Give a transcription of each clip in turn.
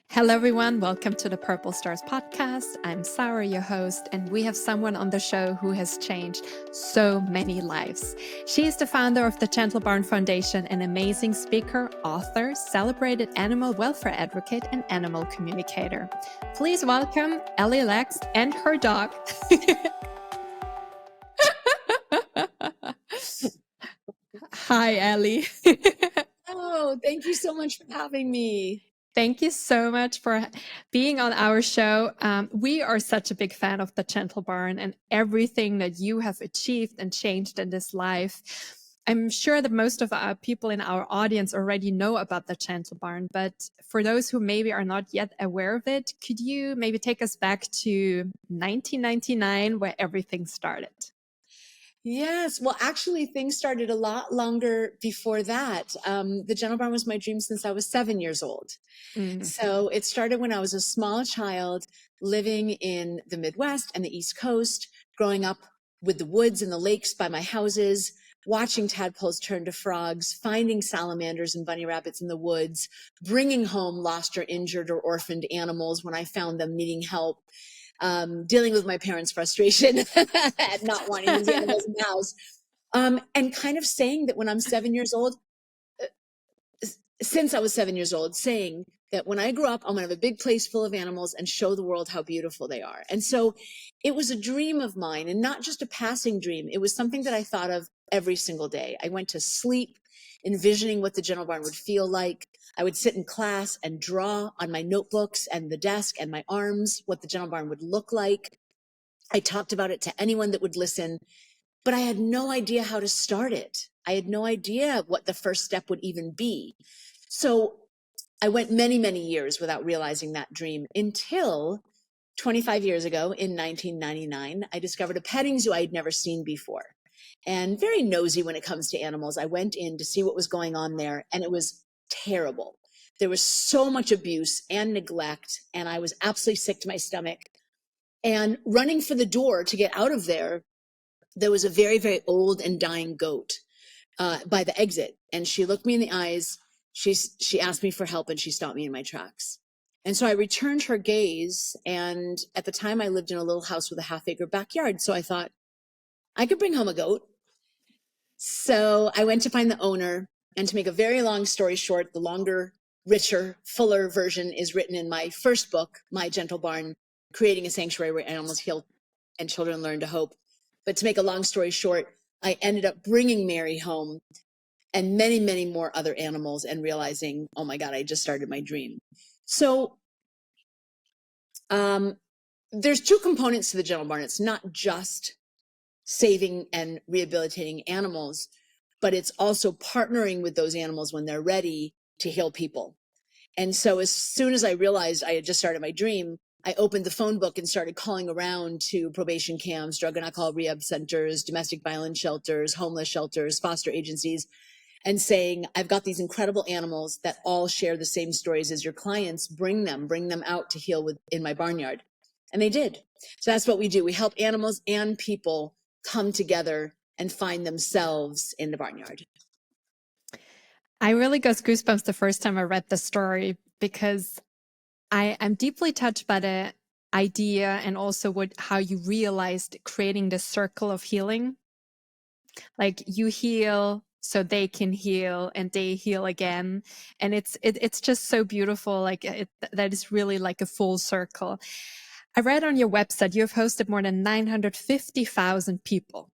Hello, everyone. Welcome to the Purple Stars podcast. I'm Sarah, your host, and we have someone on the show who has changed so many lives. She is the founder of the Gentle Barn Foundation, an amazing speaker, author, celebrated animal welfare advocate, and animal communicator. Please welcome Ellie Laks and her dog. Hi, Ellie. Oh, thank you so much for having me. Thank you so much for being on our show. We are such a big fan of the Gentle Barn and everything that you have achieved and changed in this life. I'm sure that most of our people in our audience already know about the Gentle Barn, but for those who maybe are not yet aware of it, could you maybe take us back to 1999 where everything started? Yes, well, actually, things started a lot longer before that. The Gentle Barn was my dream since I was 7 years old. So it started when I was a small child living in the Midwest and the East Coast, growing up with the woods and the lakes by my houses, watching tadpoles turn to frogs, finding salamanders and bunny rabbits in the woods, bringing home lost or injured or orphaned animals when I found them needing help. Dealing with my parents' frustration at not wanting these animals in the house. And kind of saying that when I'm 7 years old, since I was 7 years old, saying that when I grow up, I'm going to have a big place full of animals and show the world how beautiful they are. And so it was a dream of mine, and not just a passing dream. It was something that I thought of every single day. I went to sleep envisioning what the Gentle Barn would feel like. I would sit in class and draw on my notebooks and the desk and my arms what the Gentle Barn would look like. I talked about it to anyone that would listen, but I had no idea how to start it. I had no idea what the first step would even be. So I went many, many years without realizing that dream until 25 years ago in 1999, I discovered a petting zoo I had never seen before. And very nosy when it comes to animals, I went in to see what was going on there, and it was terrible. There was so much abuse and neglect, and I was absolutely sick to my stomach. And running for the door to get out of there, there was a very, very old and dying goat by the exit. And she looked me in the eyes. She asked me for help, and she stopped me in my tracks. And so I returned her gaze. And at the time, I lived in a little house with a half-acre backyard. So I thought, I could bring home a goat. So I went to find the owner. And to make a very long story short, the longer, richer, fuller version is written in my first book, My Gentle Barn, Creating a Sanctuary Where Animals Heal and Children Learn to Hope. But to make a long story short, I ended up bringing Mary home and many, many more other animals, and realizing, oh my God, I just started my dream. So there's two components to the Gentle Barn. It's not just saving and rehabilitating animals, but it's also partnering with those animals when they're ready to heal people. And so as soon as I realized I had just started my dream, I opened the phone book and started calling around to probation camps, drug and alcohol rehab centers, domestic violence shelters, homeless shelters, foster agencies, and saying, I've got these incredible animals that all share the same stories as your clients. Bring them out to heal in my barnyard. And they did. So that's what we do. We help animals and people come together and find themselves in the barnyard. I really got goosebumps the first time I read the story because I'm deeply touched by the idea and also how you realized creating this circle of healing. Like you heal so they can heal and they heal again. And it's just so beautiful. Like that is really like a full circle. I read on your website, you have hosted more than 950,000 people,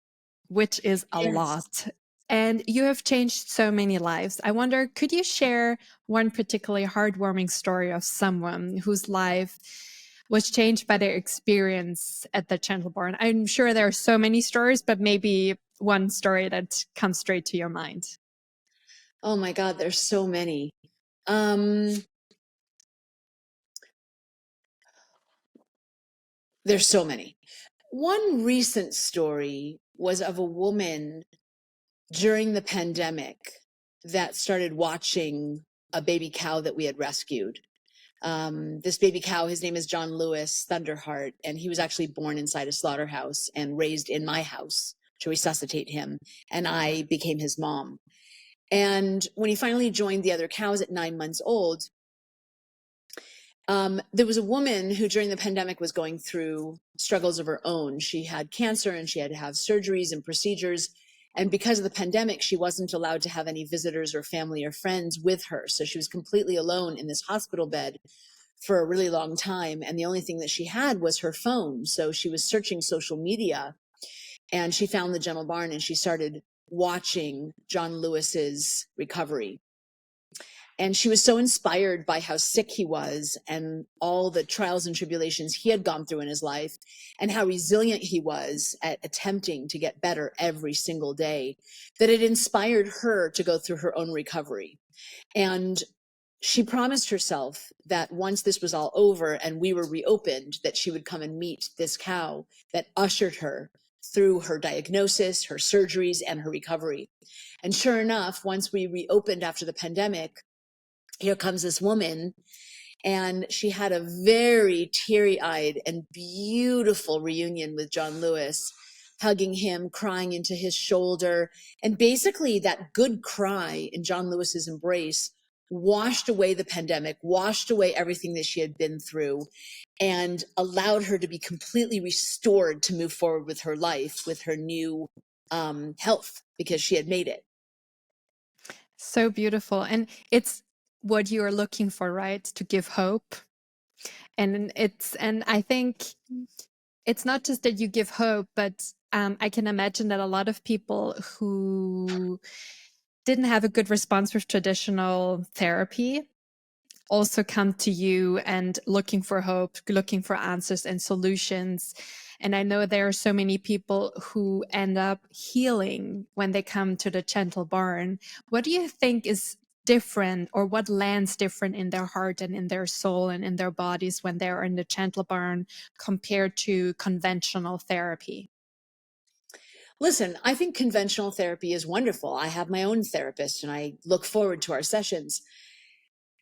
which is a lot. And you have changed so many lives. I wonder, could you share one particularly heartwarming story of someone whose life was changed by their experience at the Gentle Barn? I'm sure there are so many stories, but maybe one story that comes straight to your mind. Oh my God, there's so many. There's so many. One recent story was of a woman during the pandemic that started watching a baby cow that we had rescued. This baby cow, his name is John Lewis Thunderheart, and he was actually born inside a slaughterhouse and raised in my house to resuscitate him. And I became his mom. And when he finally joined the other cows at 9 months old, There was a woman who during the pandemic was going through struggles of her own. She had cancer and she had to have surgeries and procedures. And because of the pandemic, she wasn't allowed to have any visitors or family or friends with her. So she was completely alone in this hospital bed for a really long time. And the only thing that she had was her phone. So she was searching social media and she found the Gentle Barn and she started watching John Lewis's recovery. And she was so inspired by how sick he was and all the trials and tribulations he had gone through in his life and how resilient he was at attempting to get better every single day, that it inspired her to go through her own recovery. And she promised herself that once this was all over and we were reopened, that she would come and meet this cow that ushered her through her diagnosis, her surgeries, and her recovery. And sure enough, once we reopened after the pandemic, here comes this woman, and she had a very teary-eyed and beautiful reunion with John Lewis, hugging him, crying into his shoulder. And basically that good cry in John Lewis's embrace washed away the pandemic, washed away everything that she had been through, and allowed her to be completely restored to move forward with her life, with her new health, because she had made it. So beautiful. And it's what you're looking for, right? To give hope. And I think it's not just that you give hope, but I can imagine that a lot of people who didn't have a good response with traditional therapy also come to you and looking for hope, looking for answers and solutions. And I know there are so many people who end up healing when they come to the Gentle Barn. What do you think is different, or what lands different in their heart and in their soul and in their bodies when they're in the Gentle Barn compared to conventional therapy? Listen, I think conventional therapy is wonderful. I have my own therapist and I look forward to our sessions.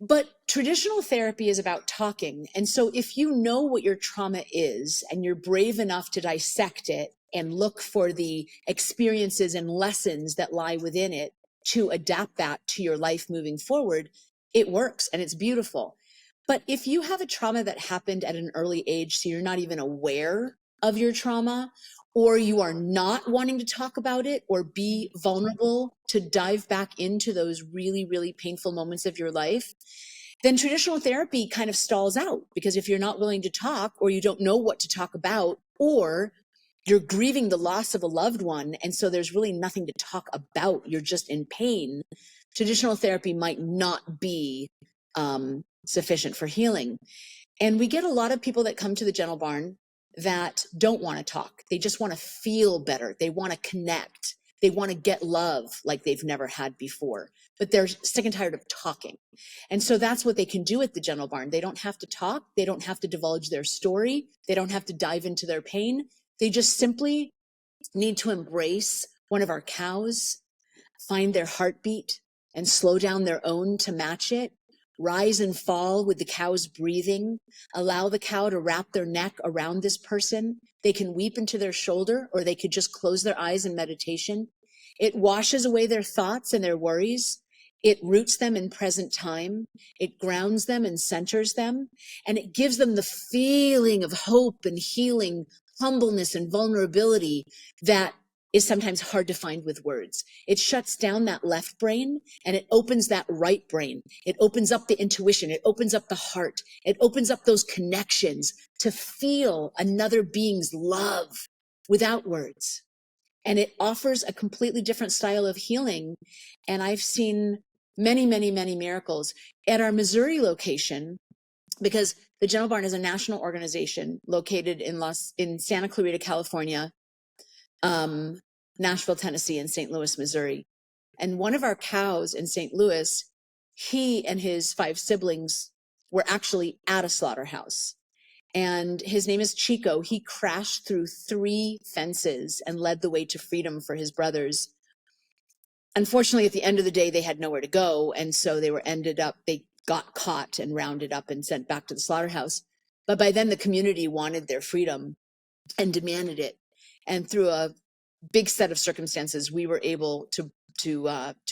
But traditional therapy is about talking. And so if you know what your trauma is and you're brave enough to dissect it and look for the experiences and lessons that lie within it to adapt that to your life moving forward, it works and it's beautiful. But if you have a trauma that happened at an early age, so you're not even aware of your trauma, or you are not wanting to talk about it or be vulnerable to dive back into those really, really painful moments of your life, then traditional therapy kind of stalls out, because if you're not willing to talk, or you don't know what to talk about, or you're grieving the loss of a loved one, and so there's really nothing to talk about, you're just in pain, traditional therapy might not be sufficient for healing. And we get a lot of people that come to the Gentle Barn that don't want to talk. They just want to feel better. They want to connect. They want to get love like they've never had before, but they're sick and tired of talking. And so that's what they can do at the Gentle Barn. They don't have to talk. They don't have to divulge their story. They don't have to dive into their pain. They just simply need to embrace one of our cows, find their heartbeat, and slow down their own to match it. Rise and fall with the cow's breathing. Allow the cow to wrap their neck around this person. They can weep into their shoulder, or they could just close their eyes in meditation. It washes away their thoughts and their worries. It roots them in present time. It grounds them and centers them. And it gives them the feeling of hope and healing, humbleness and vulnerability that is sometimes hard to find with words. It shuts down that left brain and it opens that right brain. It opens up the intuition. It opens up the heart. It opens up those connections to feel another being's love without words. And it offers a completely different style of healing. And I've seen many, many, many miracles at our Missouri location, because the Gentle Barn is a national organization located in Santa Clarita, California, Nashville, Tennessee, and St. Louis, Missouri. And one of our cows in St. Louis, he and his 5 siblings were actually at a slaughterhouse. And his name is Chico. He crashed through 3 fences and led the way to freedom for his brothers. Unfortunately, at the end of the day, they had nowhere to go. And so they got caught and rounded up and sent back to the slaughterhouse. But by then the community wanted their freedom and demanded it. And through a big set of circumstances, we were able to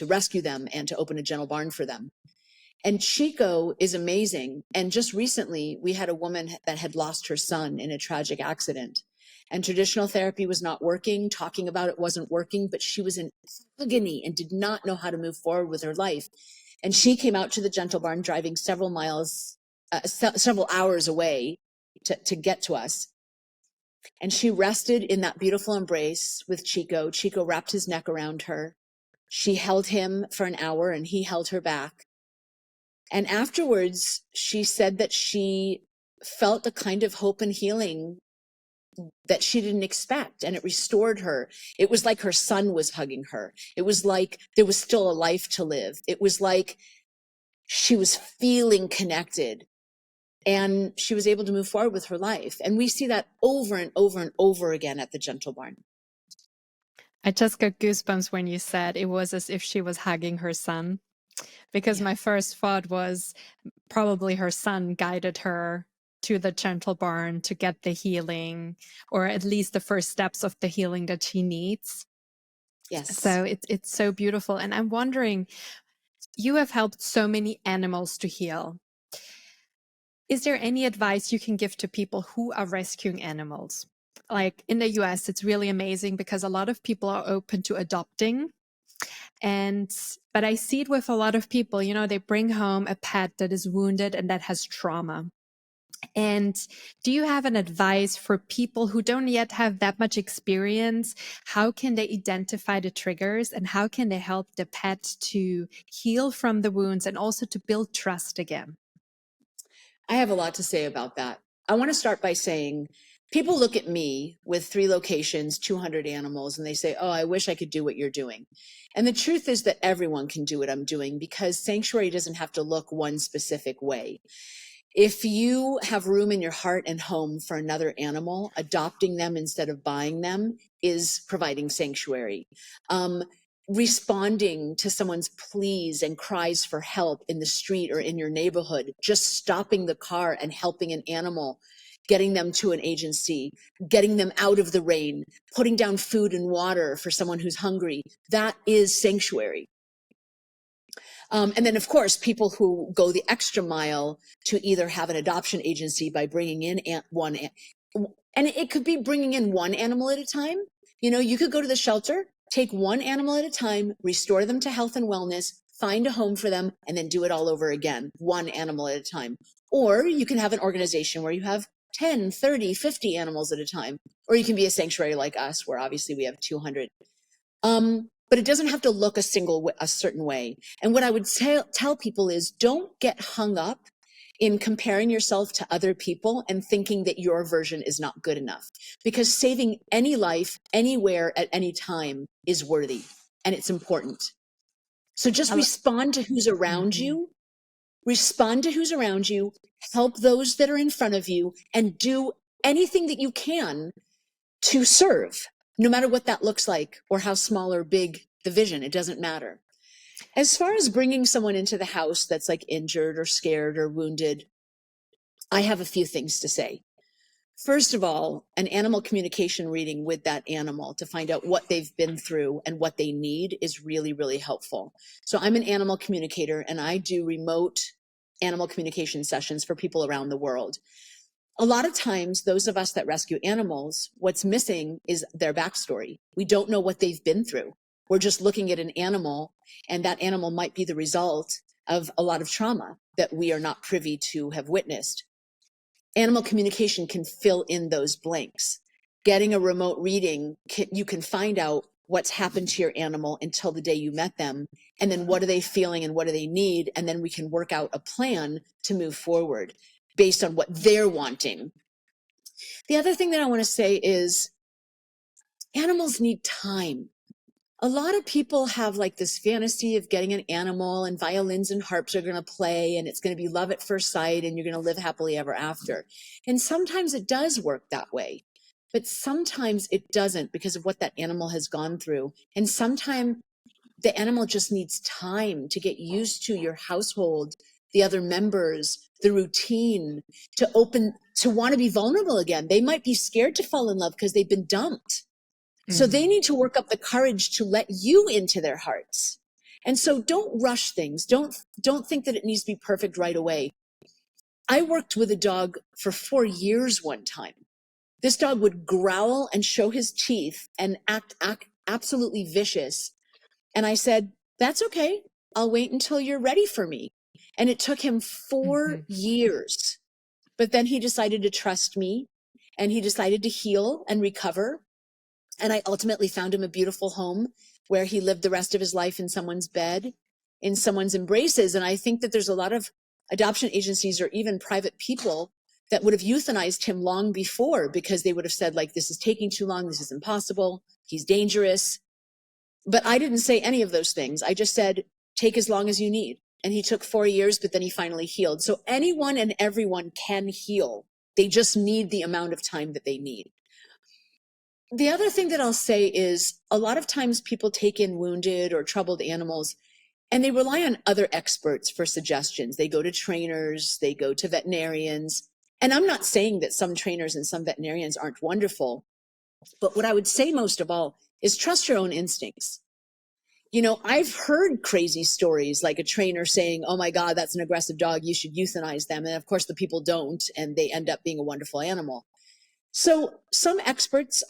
rescue them and to open a Gentle Barn for them. And Chico is amazing. And just recently, we had a woman that had lost her son in a tragic accident. And traditional therapy was not working. Talking about it wasn't working, but she was in agony and did not know how to move forward with her life. And she came out to the Gentle Barn, driving several miles, several hours away to get to us. And she rested in that beautiful embrace with Chico. Chico wrapped his neck around her. She held him for an hour and he held her back. And afterwards, she said that she felt a kind of hope and healing that she didn't expect, and it restored her. It was like her son was hugging her. It was like there was still a life to live. It was like she was feeling connected, and she was able to move forward with her life. And we see that over and over and over again at the Gentle Barn. I just got goosebumps when you said it was as if she was hugging her son, because my first thought was probably her son guided her to the Gentle Barn to get the healing, or at least the first steps of the healing that she needs. Yes. So it's so beautiful. And I'm wondering, you have helped so many animals to heal. Is there any advice you can give to people who are rescuing animals? Like in the US, it's really amazing because a lot of people are open to adopting. But I see it with a lot of people, they bring home a pet that is wounded and that has trauma. And do you have an advice for people who don't yet have that much experience? How can they identify the triggers and how can they help the pet to heal from the wounds and also to build trust again? I have a lot to say about that. I want to start by saying people look at me with 3 locations, 200 animals, and they say, oh, I wish I could do what you're doing. And the truth is that everyone can do what I'm doing because sanctuary doesn't have to look one specific way. If you have room in your heart and home for another animal, adopting them instead of buying them is providing sanctuary. Responding to someone's pleas and cries for help in the street or in your neighborhood, just stopping the car and helping an animal, getting them to an agency, getting them out of the rain, putting down food and water for someone who's hungry, that is sanctuary. And then, of course, people who go the extra mile to either have an adoption agency by bringing in one, and it could be bringing in one animal at a time. You could go to the shelter, take one animal at a time, restore them to health and wellness, find a home for them, and then do it all over again, one animal at a time. Or you can have an organization where you have 10, 30, 50 animals at a time. Or you can be a sanctuary like us, where obviously we have 200. But it doesn't have to look a certain way. And what I would tell people is don't get hung up in comparing yourself to other people and thinking that your version is not good enough. Because saving any life, anywhere, at any time is worthy and it's important. So just respond to who's around you. Respond to who's around you, help those that are in front of you, and do anything that you can to serve, no matter what that looks like or how small or big the vision, it doesn't matter. As far as bringing someone into the house that's like injured or scared or wounded, I have a few things to say. First of all, an animal communication reading with that animal to find out what they've been through and what they need is really, really helpful. So I'm an animal communicator and I do remote animal communication sessions for people around the world. A lot of times, those of us that rescue animals, what's missing is their backstory. We don't know what they've been through. We're just looking at an animal, and that animal might be the result of a lot of trauma that we are not privy to have witnessed. Animal communication can fill in those blanks. Getting a remote reading, you can find out what's happened to your animal until the day you met them, and then what are they feeling and what do they need, and then we can work out a plan to move forward based on what they're wanting. The other thing that I want to say is animals need time. A lot of people have like this fantasy of getting an animal and violins and harps are going to play and it's going to be love at first sight and you're going to live happily ever after. And sometimes it does work that way, but sometimes it doesn't because of what that animal has gone through. And sometimes the animal just needs time to get used to your household, the other members, the routine, to want to be vulnerable again. They might be scared to fall in love because they've been dumped. So they need to work up the courage to let you into their hearts. And so don't rush things. Don't think that it needs to be perfect right away. I worked with a dog for 4 years one time. This dog would growl and show his teeth and act absolutely vicious. And I said, that's okay. I'll wait until you're ready for me. And it took him 4 years. But then he decided to trust me, and he decided to heal and recover. And I ultimately found him a beautiful home where he lived the rest of his life in someone's bed, in someone's embraces. And I think that there's a lot of adoption agencies or even private people that would have euthanized him long before, because they would have said, like, this is taking too long, this is impossible, he's dangerous. But I didn't say any of those things. I just said, take as long as you need. And he took 4 years, but then he finally healed. So anyone and everyone can heal. They just need the amount of time that they need. The other thing that I'll say is, a lot of times people take in wounded or troubled animals and they rely on other experts for suggestions. They go to trainers, they go to veterinarians. And I'm not saying that some trainers and some veterinarians aren't wonderful, but what I would say most of all is trust your own instincts. You know, I've heard crazy stories like a trainer saying, oh my God, that's an aggressive dog, you should euthanize them. And of course the people don't, and they end up being a wonderful animal. So some experts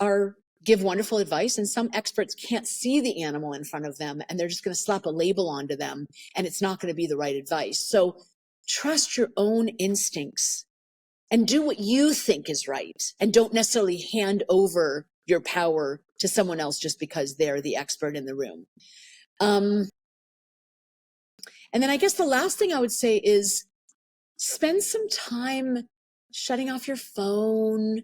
give wonderful advice, and some experts can't see the animal in front of them, and they're just going to slap a label onto them, and it's not going to be the right advice. So trust your own instincts and do what you think is right, and don't necessarily hand over your power to someone else just because they're the expert in the room. And then I guess the last thing I would say is spend some time shutting off your phone,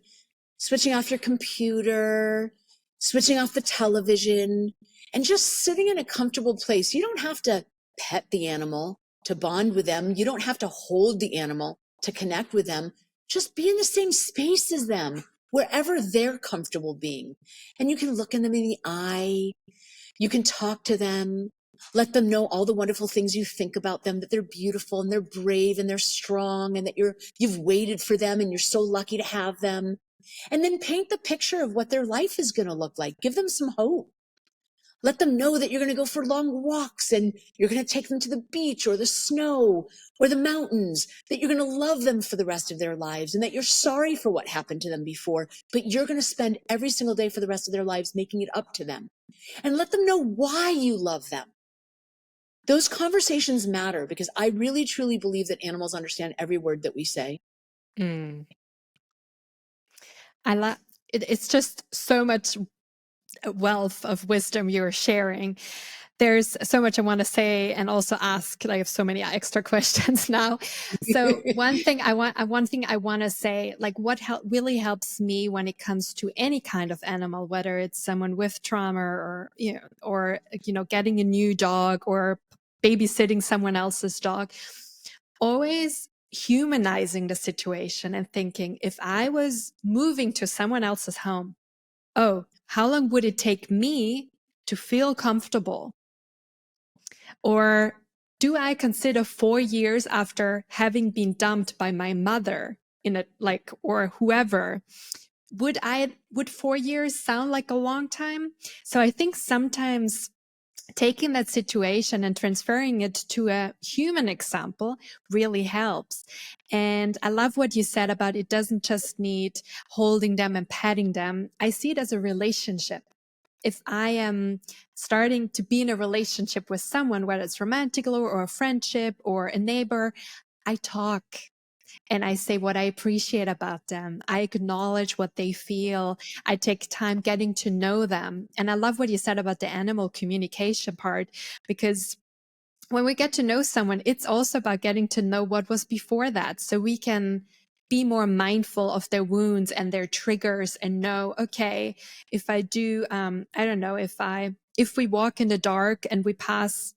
switching off your computer, switching off the television, and just sitting in a comfortable place. You don't have to pet the animal to bond with them. You don't have to hold the animal to connect with them. Just be in the same space as them, wherever they're comfortable being. And you can look them in the eye. You can talk to them. Let them know all the wonderful things you think about them, that they're beautiful and they're brave and they're strong, and that you've waited for them and you're so lucky to have them. And then paint the picture of what their life is going to look like. Give them some hope. Let them know that you're going to go for long walks and you're going to take them to the beach or the snow or the mountains, that you're going to love them for the rest of their lives, and that you're sorry for what happened to them before, but you're going to spend every single day for the rest of their lives making it up to them. And let them know why you love them. Those conversations matter, because I really, truly believe that animals understand every word that we say. Mm. I love it. It's just so much wealth of wisdom you're sharing. There's so much I want to say and also ask. I have so many extra questions now. So one thing I want to say, like what really helps me when it comes to any kind of animal, whether it's someone with trauma or getting a new dog or babysitting someone else's dog, always humanizing the situation and thinking, if I was moving to someone else's home, oh, how long would it take me to feel comfortable? Or do I consider 4 years after having been dumped by my mother or whoever, would 4 years sound like a long time? So I think sometimes taking that situation and transferring it to a human example really helps. And I love what you said about it doesn't just need holding them and petting them. I see it as a relationship. If I am starting to be in a relationship with someone, whether it's romantic or a friendship or a neighbor, I talk and I say what I appreciate about them. I acknowledge what they feel. I take time getting to know them. And I love what you said about the animal communication part, because when we get to know someone, it's also about getting to know what was before that, so we can be more mindful of their wounds and their triggers and know, okay, if I do, I don't know, if we walk in the dark and we pass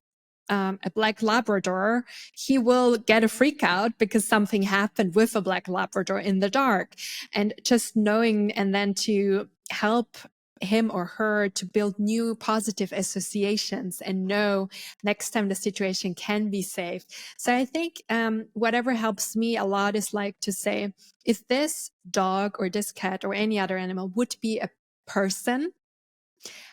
a black Labrador, he will get a freak out because something happened with a black Labrador in the dark. And just knowing, and then to help him or her to build new positive associations and know next time the situation can be safe. So I think whatever helps me a lot is like to say, if this dog or this cat or any other animal would be a person,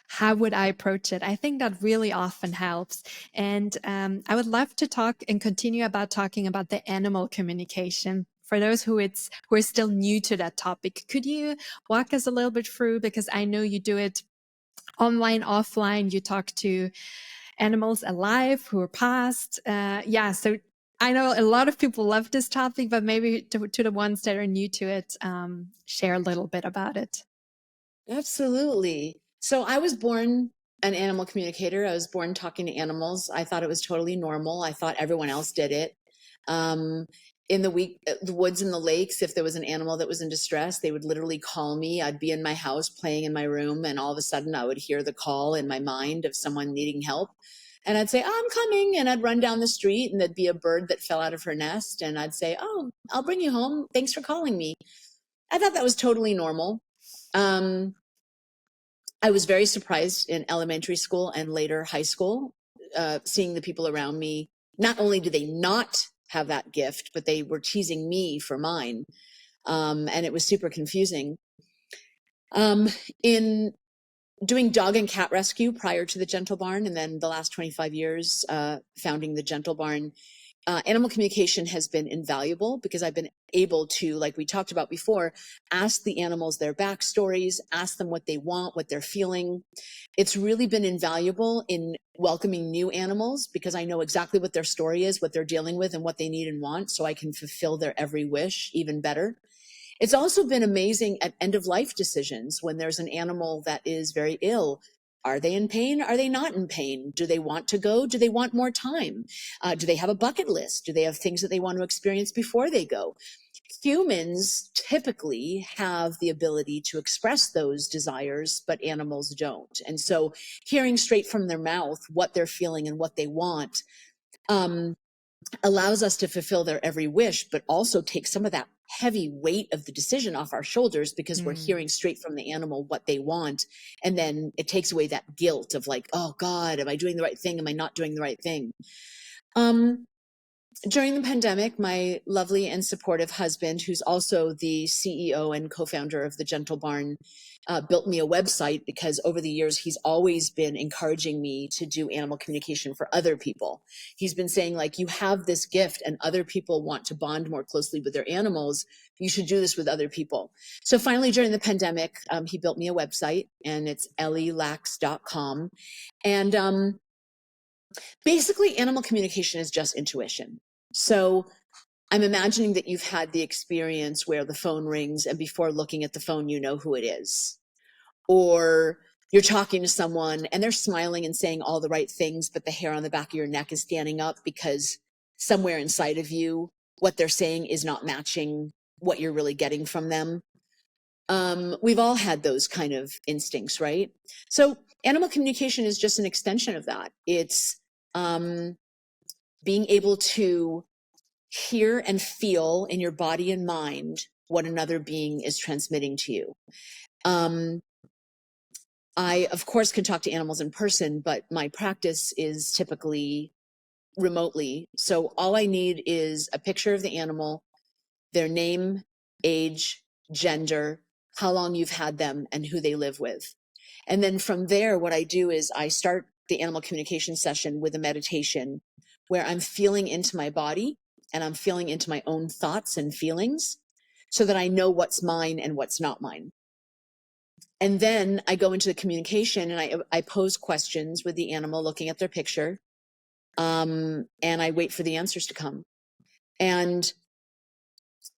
How would I approach it? I think that really often helps. And I would love to talk and continue about talking about the animal communication. For those who are still new to that topic, could you walk us a little bit through? Because I know you do it online, offline. You talk to animals alive who are past. Yeah, so I know a lot of people love this topic, but maybe to the ones that are new to it, share a little bit about it. Absolutely. So I was born an animal communicator. I was born talking to animals. I thought it was totally normal. I thought everyone else did it. Um, in the woods and the lakes, if there was an animal that was in distress, they would literally call me. I'd be in my house playing in my room, and all of a sudden I would hear the call in my mind of someone needing help. And I'd say, "Oh, I'm coming." And I'd run down the street, and there'd be a bird that fell out of her nest. And I'd say, "Oh, I'll bring you home. Thanks for calling me." I thought that was totally normal. Um, I was very surprised in elementary school and later high school, seeing the people around me. Not only did they not have that gift, but they were teasing me for mine. And it was super confusing. In doing dog and cat rescue prior to the Gentle Barn, and then the last 25 years founding the Gentle Barn, animal communication has been invaluable because I've been able to, like we talked about before, ask the animals their backstories, ask them what they want, what they're feeling. It's really been invaluable in welcoming new animals because I know exactly what their story is, what they're dealing with, and what they need and want, so I can fulfill their every wish even better. It's also been amazing at end of life decisions when there's an animal that is very ill. Are they in pain? Are they not in pain? Do they want to go? Do they want more time? Do they have a bucket list? Do they have things that they want to experience before they go? Humans typically have the ability to express those desires, but animals don't. And so hearing straight from their mouth what they're feeling and what they want, allows us to fulfill their every wish, but also take some of that heavy weight of the decision off our shoulders because we're hearing straight from the animal what they want. And then it takes away that guilt of like, oh God, am I doing the right thing? Am I not doing the right thing? During the pandemic, my lovely and supportive husband, who's also the CEO and co-founder of the Gentle Barn, built me a website because over the years, he's always been encouraging me to do animal communication for other people. He's been saying, like, you have this gift and other people want to bond more closely with their animals. You should do this with other people. So finally, during the pandemic, he built me a website, and it's ellielaks.com. And basically, animal communication is just intuition. So I'm imagining that you've had the experience where the phone rings and before looking at the phone, you know who it is. Or you're talking to someone and they're smiling and saying all the right things, but the hair on the back of your neck is standing up because somewhere inside of you, what they're saying is not matching what you're really getting from them. We've all had those kind of instincts, right? So animal communication is just an extension of that. It's being able to hear and feel in your body and mind what another being is transmitting to you. I, of course, can talk to animals in person, but my practice is typically remotely. So all I need is a picture of the animal, their name, age, gender, how long you've had them, and who they live with. And then from there, what I do is I start the animal communication session with a meditation where I'm feeling into my body and I'm feeling into my own thoughts and feelings so that I know what's mine and what's not mine. And then I go into the communication and I pose questions with the animal looking at their picture. And I wait for the answers to come. And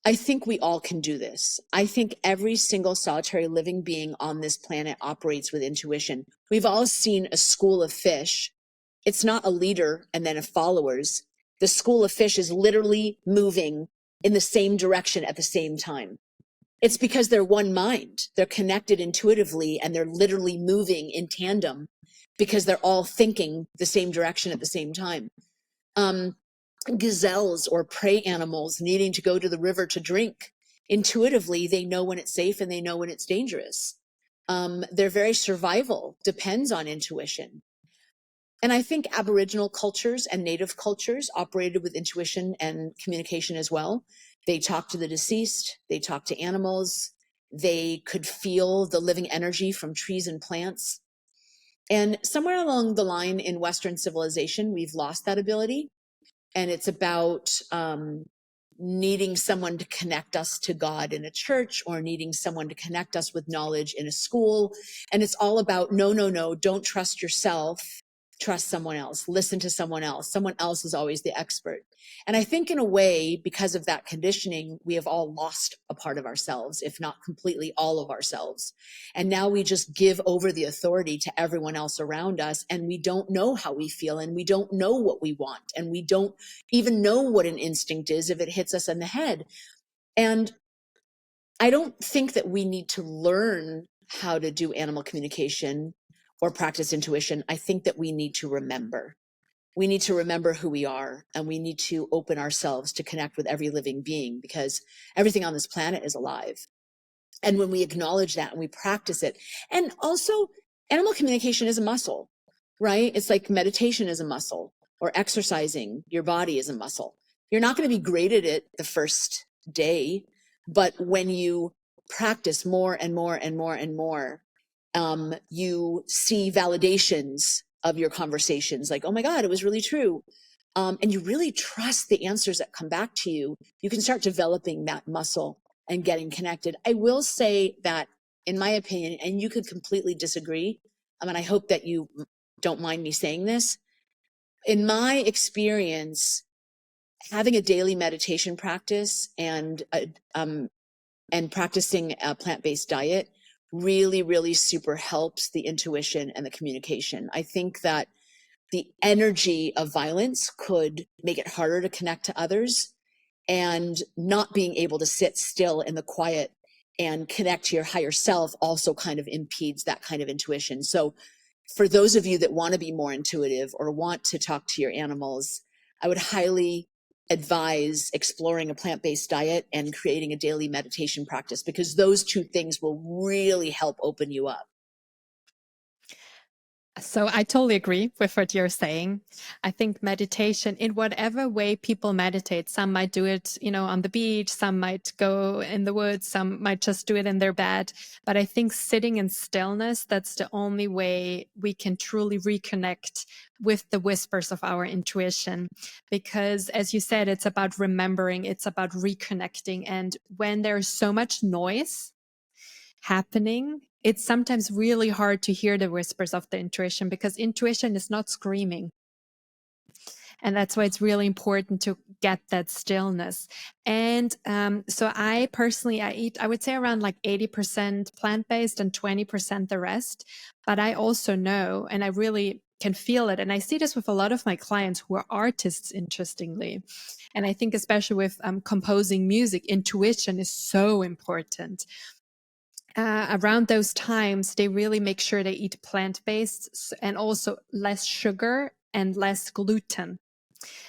I think we all can do this. I think every single solitary living being on this planet operates with intuition. We've all seen a school of fish. It's not a leader and then a followers. The school of fish is literally moving in the same direction at the same time. It's because they're one mind. They're connected intuitively and they're literally moving in tandem because they're all thinking the same direction at the same time. Gazelles or prey animals needing to go to the river to drink. Intuitively, they know when it's safe and they know when it's dangerous. Their very survival depends on intuition. And I think Aboriginal cultures and Native cultures operated with intuition and communication as well. They talked to the deceased, they talked to animals, they could feel the living energy from trees and plants. And somewhere along the line in Western civilization, we've lost that ability. And it's about needing someone to connect us to God in a church, or needing someone to connect us with knowledge in a school. And it's all about, no, no, no, don't trust yourself. Trust someone else. Listen to someone else. Someone else is always the expert. And I think in a way, because of that conditioning, we have all lost a part of ourselves, if not completely all of ourselves. And now we just give over the authority to everyone else around us. And we don't know how we feel, and we don't know what we want. And we don't even know what an instinct is if it hits us in the head. And I don't think that we need to learn how to do animal communication or practice intuition. I think that we need to remember. We need to remember who we are, and we need to open ourselves to connect with every living being, because everything on this planet is alive. And when we acknowledge that and we practice it, and also animal communication is a muscle, right? It's like meditation is a muscle, or exercising your body is a muscle. You're not going to be great at it the first day, but when you practice more and more and more and more, you see validations of your conversations, like, oh my God, it was really true. And you really trust the answers that come back to you. You can start developing that muscle and getting connected. I will say that, in my opinion, and you could completely disagree, and I hope that you don't mind me saying this, in my experience, having a daily meditation practice and practicing a plant-based diet really, really super helps the intuition and the communication. I think that the energy of violence could make it harder to connect to others, and not being able to sit still in the quiet and connect to your higher self also kind of impedes that kind of intuition. So for those of you that want to be more intuitive or want to talk to your animals, I would highly advise exploring a plant-based diet and creating a daily meditation practice, because those two things will really help open you up. So I totally agree with what you're saying. I think meditation, in whatever way people meditate, some might do it, on the beach, some might go in the woods, some might just do it in their bed. But I think sitting in stillness, that's the only way we can truly reconnect with the whispers of our intuition. Because as you said, it's about remembering, it's about reconnecting. And when there's so much noise happening, it's sometimes really hard to hear the whispers of the intuition, because intuition is not screaming. And that's why it's really important to get that stillness. And so I personally, I eat, I would say around like 80% plant-based and 20% the rest. But I also know, and I really can feel it. And I see this with a lot of my clients who are artists, interestingly. And I think especially with composing music, intuition is so important. Around those times, they really make sure they eat plant-based and also less sugar and less gluten.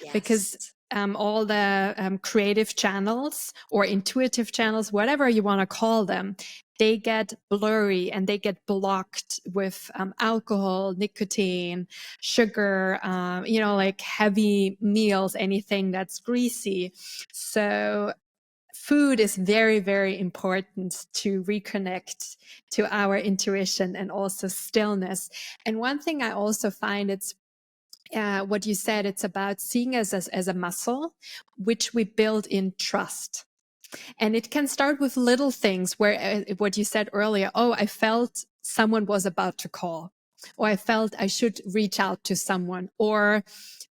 Yes. Because all the creative channels or intuitive channels, whatever you want to call them, they get blurry and they get blocked with alcohol, nicotine, sugar, like heavy meals, anything that's greasy. So food is very, very important to reconnect to our intuition and also stillness. And one thing I also find, it's what you said, it's about seeing us as a muscle, which we build in trust. And it can start with little things where what you said earlier, oh, I felt someone was about to call, or I felt I should reach out to someone, or,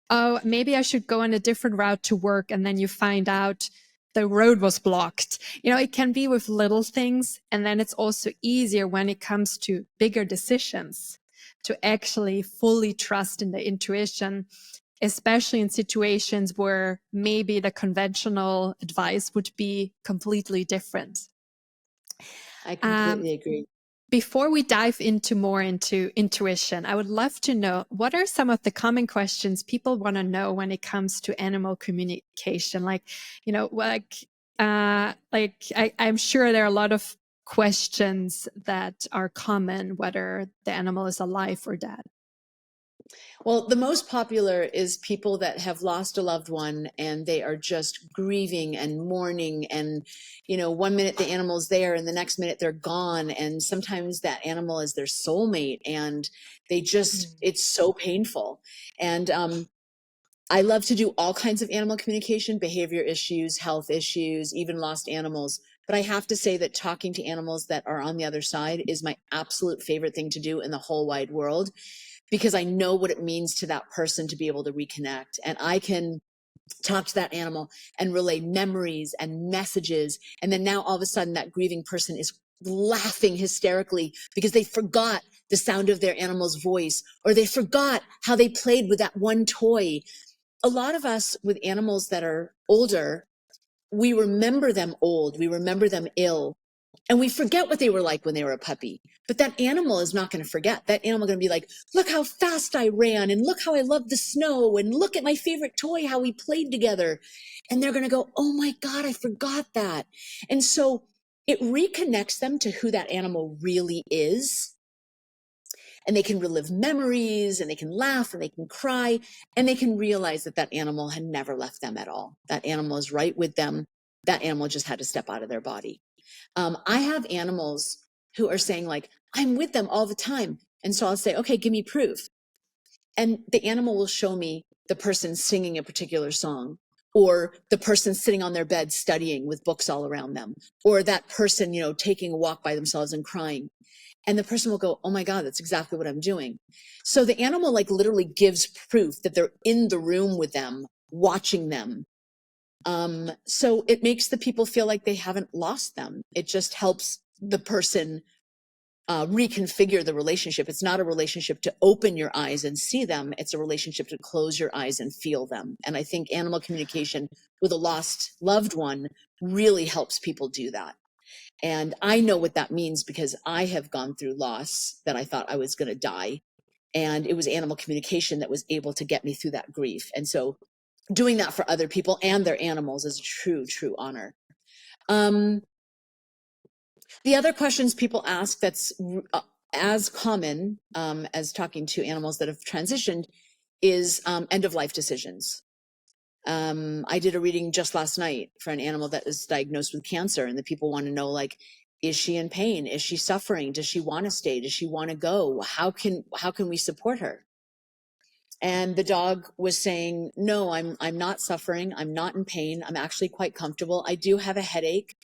oh, maybe I should go on a different route to work. And then you find out the road was blocked. It can be with little things. And then it's also easier when it comes to bigger decisions to actually fully trust in the intuition, especially in situations where maybe the conventional advice would be completely different. I completely agree. Before we dive more into intuition, I would love to know, what are some of the common questions people want to know when it comes to animal communication? I'm sure there are a lot of questions that are common, whether the animal is alive or dead. Well, the most popular is people that have lost a loved one and they are just grieving and mourning. And, you know, one minute the animal's there and the next minute they're gone. And sometimes that animal is their soulmate and they just, Mm. it's so painful. And I love to do all kinds of animal communication, behavior issues, health issues, even lost animals. But I have to say that talking to animals that are on the other side is my absolute favorite thing to do in the whole wide world, because I know what it means to that person to be able to reconnect. And I can talk to that animal and relay memories and messages. And then now all of a sudden that grieving person is laughing hysterically because they forgot the sound of their animal's voice, or they forgot how they played with that one toy. A lot of us with animals that are older, we remember them old, we remember them ill, and we forget what they were like when they were a puppy. But that animal is not going to forget. That animal is going to be like, look how fast I ran, and look how I love the snow, and look at my favorite toy, how we played together. And they're going to go, oh my God, I forgot that. And so it reconnects them to who that animal really is. And they can relive memories, and they can laugh, and they can cry, and they can realize that that animal had never left them at all. That animal is right with them. That animal just had to step out of their body. I have animals who are saying like, I'm with them all the time. And so I'll say, okay, give me proof. And the animal will show me the person singing a particular song, or the person sitting on their bed studying with books all around them, or that person, you know, taking a walk by themselves and crying. And the person will go, oh my God, that's exactly what I'm doing. So the animal like literally gives proof that they're in the room with them, watching them. So it makes the people feel like they haven't lost them. It just helps the person reconfigure the relationship. It's not a relationship to open your eyes and see them. It's a relationship to close your eyes and feel them. And I think animal communication with a lost loved one really helps people do that. And I know what that means because I have gone through loss that I thought I was going to die. And it was animal communication that was able to get me through that grief. And so doing that for other people and their animals is a true, true honor. Um, the other questions people ask that's as common as talking to animals that have transitioned is end of life decisions. I did a reading just last night for an animal that is diagnosed with cancer, and the people want to know, like, is she in pain? Is she suffering? Does she want to stay? Does she want to go? How can we support her? And the dog was saying, no, I'm not suffering. I'm not in pain. I'm actually quite comfortable. I do have a headache.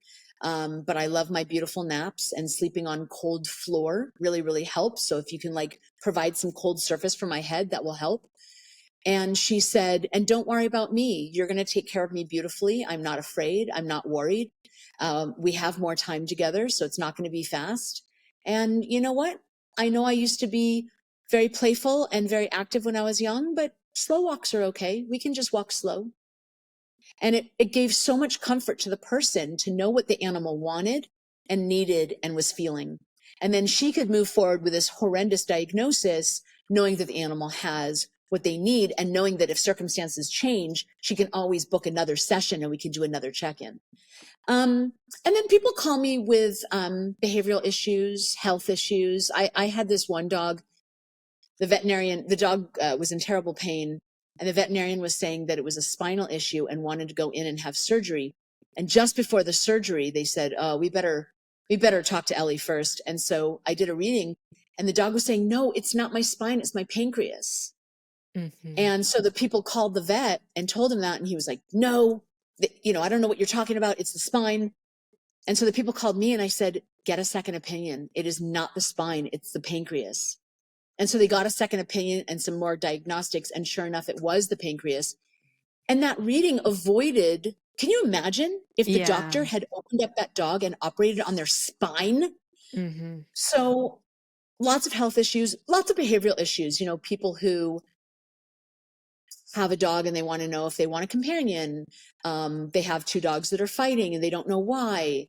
But I love my beautiful naps, and sleeping on cold floor really, really helps. So if you can like provide some cold surface for my head, that will help. And she said, and don't worry about me. You're going to take care of me beautifully. I'm not afraid. I'm not worried. We have more time together, so it's not going to be fast. And you know what? I know I used to be very playful and very active when I was young, but slow walks are okay. We can just walk slow. And it gave so much comfort to the person to know what the animal wanted and needed and was feeling. And then she could move forward with this horrendous diagnosis, knowing that the animal has what they need, and knowing that if circumstances change, she can always book another session and we can do another check-in. And then people call me with behavioral issues, health issues. I had this one dog, the dog was in terrible pain, and the veterinarian was saying that it was a spinal issue and wanted to go in and have surgery. And just before the surgery, they said, oh, we better talk to Ellie first. And so I did a reading, and the dog was saying, no, it's not my spine, it's my pancreas. Hmm. And so the people called the vet and told him that, and he was like, no, I don't know what you're talking about. It's the spine. And so the people called me, and I said, get a second opinion. It is not the spine, it's the pancreas. And so they got a second opinion and some more diagnostics. And sure enough, it was the pancreas. And that reading avoided, can you imagine if the doctor Yeah. had opened up that dog and operated on their spine? Hmm. So lots of health issues, lots of behavioral issues, people who have a dog and they want to know if they want a companion. They have two dogs that are fighting and they don't know why.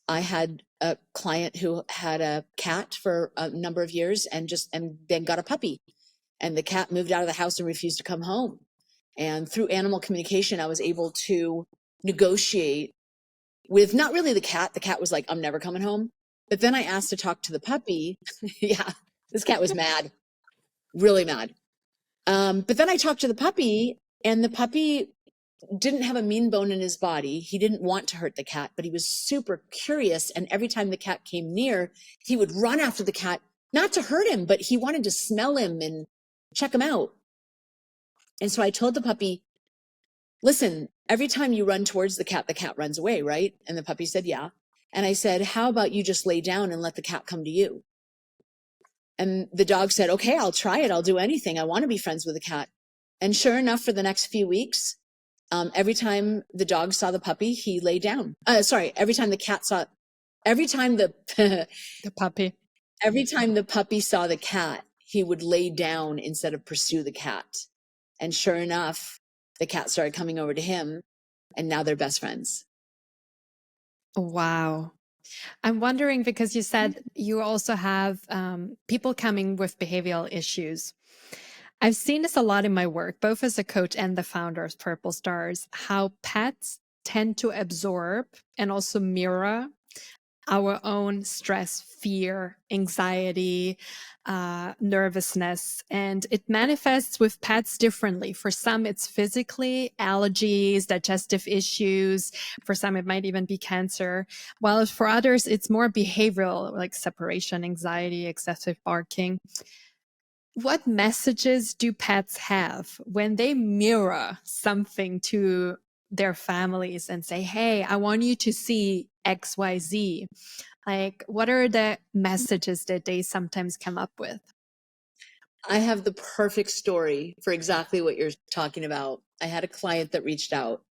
I had a client who had a cat for a number of years and then got a puppy, and the cat moved out of the house and refused to come home. And through animal communication, I was able to negotiate with not really the cat. The cat was like, I'm never coming home. But then I asked to talk to the puppy. Yeah, this cat was mad. really mad. But then I talked to the puppy, and the puppy didn't have a mean bone in his body. He didn't want to hurt the cat, but he was super curious. And every time the cat came near, he would run after the cat, not to hurt him, but he wanted to smell him and check him out. And so I told the puppy, listen, every time you run towards the cat runs away, right? And the puppy said, yeah. And I said, how about you just lay down and let the cat come to you? And the dog said, okay, I'll try it. I'll do anything. I want to be friends with the cat. And sure enough, for the next few weeks, every time the dog saw the puppy, he lay down. Every time the cat saw, every time the The puppy. every time the puppy saw the cat, he would lay down instead of pursue the cat. And sure enough, the cat started coming over to him, and now they're best friends. Wow. I'm wondering, because you said you also have people coming with behavioral issues. I've seen this a lot in my work, both as a coach and the founder of Purple Stars, how pets tend to absorb and also mirror our own stress, fear, anxiety, nervousness. And it manifests with pets differently. For some, it's physically allergies, digestive issues. For some, it might even be cancer. While for others, it's more behavioral, like separation anxiety, excessive barking. What messages do pets have when they mirror something to their families and say, hey, I want you to see XYZ? Like, what are the messages that they sometimes come up with? I have the perfect story for exactly what you're talking about. I had a client that reached out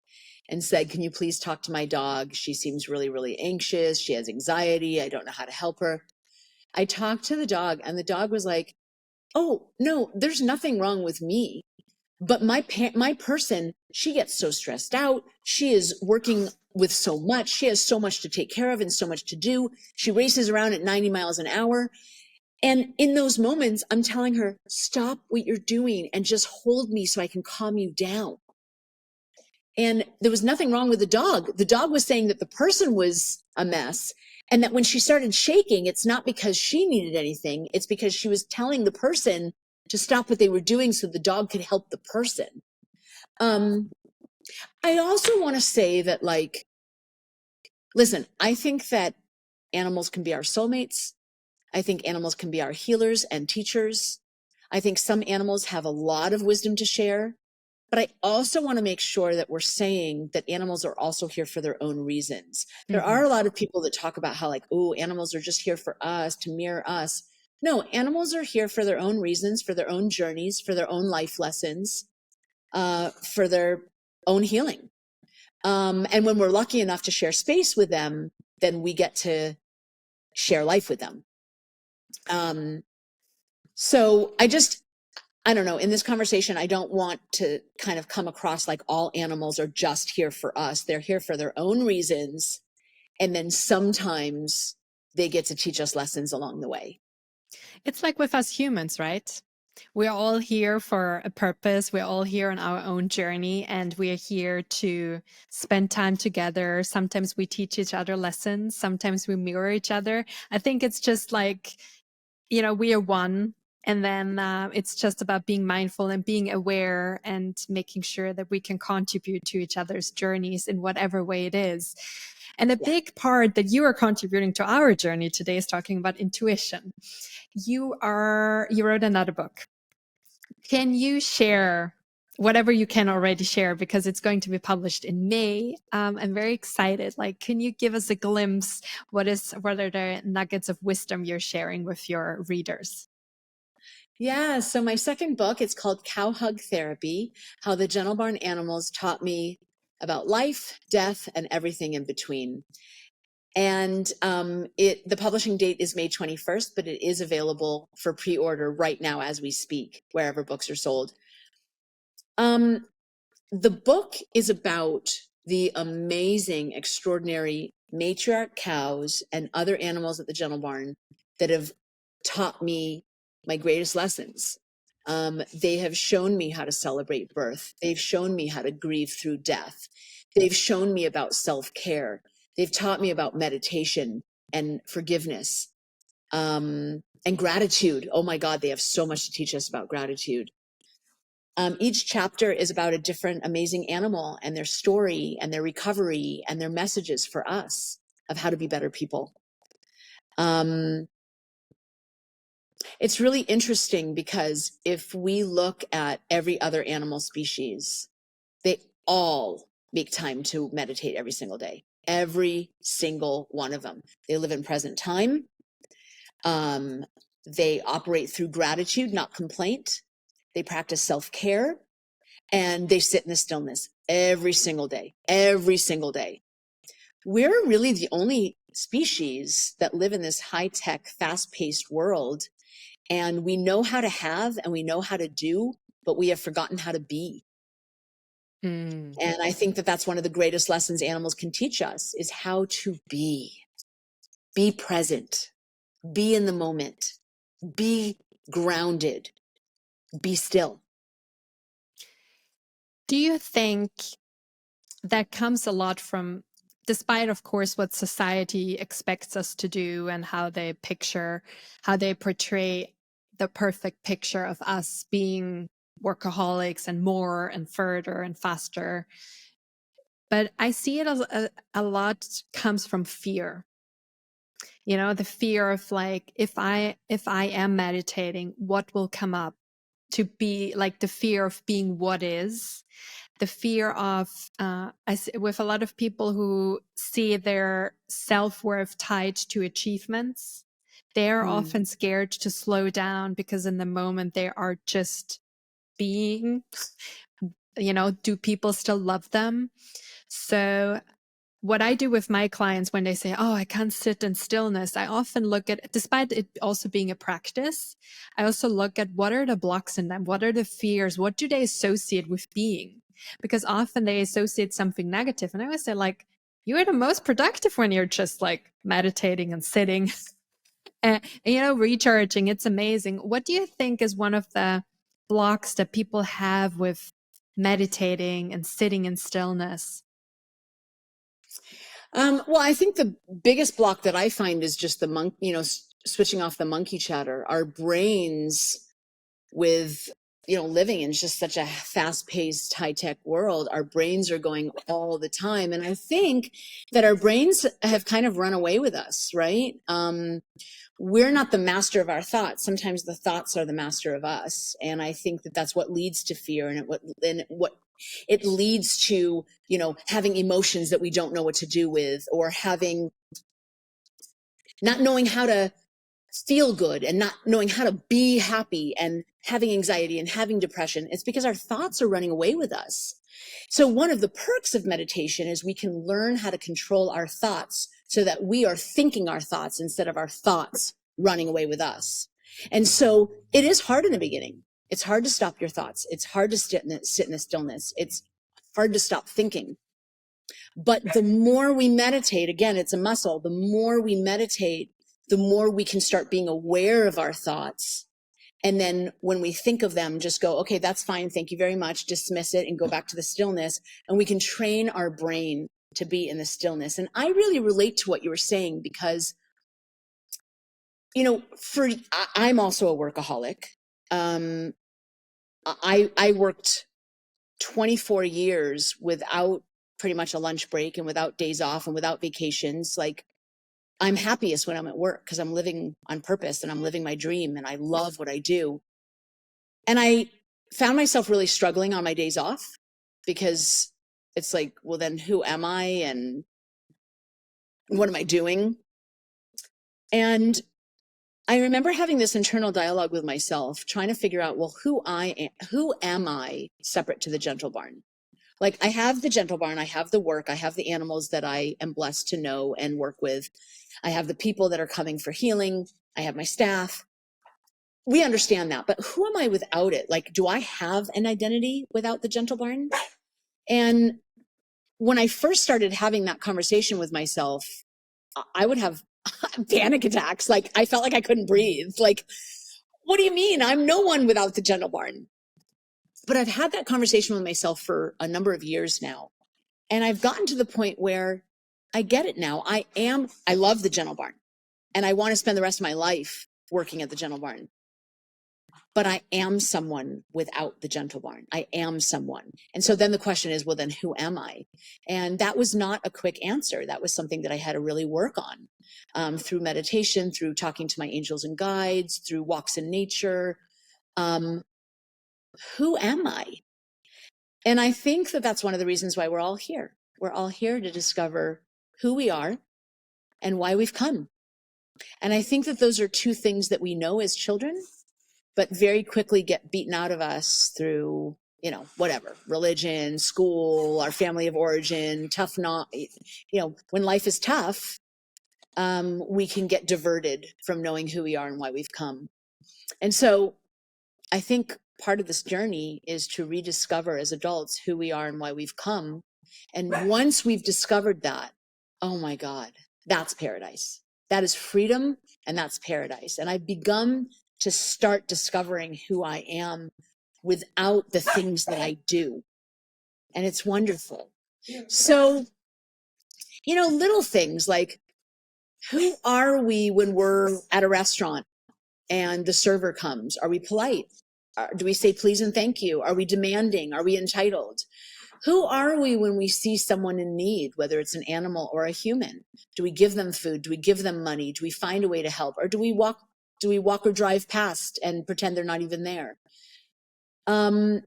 and said, can you please talk to my dog? She seems really, really anxious. She has anxiety. I don't know how to help her. I talked to the dog, and the dog was like, oh, no, there's nothing wrong with me. But my person, she gets so stressed out. She is working with so much. She has so much to take care of and so much to do. She races around at 90 miles an hour. And in those moments, I'm telling her, stop what you're doing and just hold me so I can calm you down. And there was nothing wrong with the dog. The dog was saying that the person was a mess. And that when she started shaking, it's not because she needed anything. It's because she was telling the person to stop what they were doing so the dog could help the person. I also want to say that, like, listen, I think that animals can be our soulmates. I think animals can be our healers and teachers. I think some animals have a lot of wisdom to share. But I also want to make sure that we're saying that animals are also here for their own reasons. There are a lot of people that talk about how, like, oh, animals are just here for us, to mirror us. No, animals are here for their own reasons, for their own journeys, for their own life lessons, for their own healing. And when we're lucky enough to share space with them, then we get to share life with them. So I don't know, in this conversation, I don't want to kind of come across like all animals are just here for us. They're here for their own reasons. And then sometimes they get to teach us lessons along the way. It's like with us humans, right? We're all here for a purpose. We're all here on our own journey, and we're here to spend time together. Sometimes we teach each other lessons. Sometimes we mirror each other. I think it's just like, we are one. And then it's just about being mindful and being aware and making sure that we can contribute to each other's journeys in whatever way it is. And a big part that you are contributing to our journey today is talking about intuition. You wrote another book. Can you share whatever you can already share, because it's going to be published in May? I'm very excited. Like, can you give us a glimpse? What are the nuggets of wisdom you're sharing with your readers? Yeah, so my second book, it's called Cow Hug Therapy, How the Gentle Barn Animals Taught Me About Life, Death, and Everything in Between. And the publishing date is May 21st, but it is available for pre-order right now as we speak, wherever books are sold. The book is about the amazing, extraordinary matriarch cows and other animals at the Gentle Barn that have taught me my greatest lessons. They have shown me how to celebrate birth. They've shown me how to grieve through death. They've shown me about self-care. They've taught me about meditation and forgiveness. And gratitude. Oh my God, they have so much to teach us about gratitude. Each chapter is about a different amazing animal and their story and their recovery and their messages for us of how to be better people. It's really interesting because if we look at every other animal species, they all make time to meditate every single day. Every single one of them. They live in present time. They operate through gratitude, not complaint. They practice self-care, and they sit in the stillness every single day, every single day. We're really the only species that live in this high-tech, fast-paced world, and we know how to have and we know how to do, but we have forgotten how to be. And I think that that's one of the greatest lessons animals can teach us is how to be present, be in the moment, be grounded, be still. Do you think that comes a lot from, despite of course what society expects us to do and how they portray the perfect picture of us being workaholics and more and further and faster, but I see it as a lot comes from fear. You know, the fear of like, if I am meditating, what will come up? To be like the fear of being what is, the fear of with a lot of people who see their self-worth tied to achievements, they're often scared to slow down because in the moment they are just being, you know, do people still love them? So what I do with my clients when they say, oh, I can't sit in stillness, I often look at, despite it also being a practice, I also look at what are the blocks in them? What are the fears? What do they associate with being? Because often they associate something negative. And I always say, like, you are the most productive when you're just like meditating and sitting and, you know, recharging. It's amazing. What do you think is one of the blocks that people have with meditating and sitting in stillness? Well, I think the biggest block that I find is just the switching off the monkey chatter. Our brains, with, living in just such a fast-paced, high-tech world, our brains are going all the time. And I think that our brains have kind of run away with us, right? We're not the master of our thoughts. Sometimes the thoughts are the master of us. And I think that that's what leads to fear, and what it leads to, having emotions that we don't know what to do with, or not knowing how to feel good and not knowing how to be happy, and having anxiety and having depression. It's because our thoughts are running away with us. So one of the perks of meditation is we can learn how to control our thoughts so that we are thinking our thoughts instead of our thoughts running away with us. And so it is hard in the beginning. It's hard to stop your thoughts. It's hard to sit in the stillness. It's hard to stop thinking. But the more we meditate, again, it's a muscle. The more we meditate, the more we can start being aware of our thoughts. And then when we think of them, just go, okay, that's fine. Thank you very much. Dismiss it and go back to the stillness. And we can train our brain to be in the stillness. And I really relate to what you were saying because, I'm also a workaholic. I worked 24 years without pretty much a lunch break and without days off and without vacations. Like, I'm happiest when I'm at work because I'm living on purpose and I'm living my dream and I love what I do. And I found myself really struggling on my days off because it's like, well, then who am I and what am I doing? And I remember having this internal dialogue with myself, trying to figure out, well, who am I separate to the gentle barn? Like, I have the gentle barn, I have the work, I have the animals that I am blessed to know and work with. I have the people that are coming for healing. I have my staff. We understand that, but who am I without it? Like, do I have an identity without the gentle barn? And when I first started having that conversation with myself, I would have panic attacks. Like, I felt like I couldn't breathe. Like, what do you mean? I'm no one without the gentle barn. But I've had that conversation with myself for a number of years now. And I've gotten to the point where I get it now. I love the gentle barn and I want to spend the rest of my life working at the gentle barn. But I am someone without the gentle barn. I am someone. And so then the question is, well, then who am I? And that was not a quick answer. That was something that I had to really work on through meditation, through talking to my angels and guides, through walks in nature. Who am I? And I think that that's one of the reasons why we're all here. We're all here to discover who we are and why we've come. And I think that those are two things that we know as children, but very quickly get beaten out of us through, whatever, religion, school, our family of origin, when life is tough, we can get diverted from knowing who we are and why we've come. And so I think part of this journey is to rediscover as adults who we are and why we've come. And once we've discovered that, oh my God, that's paradise. That is freedom, and that's paradise. And I've begun to start discovering who I am without the things that I do. And it's wonderful. So, little things like, who are we when we're at a restaurant and the server comes? Are we polite? Do we say please and thank you? Are we demanding? Are we entitled? Who are we when we see someone in need, whether it's an animal or a human? Do we give them food? Do we give them money? Do we find a way to help? Or do we walk or drive past and pretend they're not even there? Who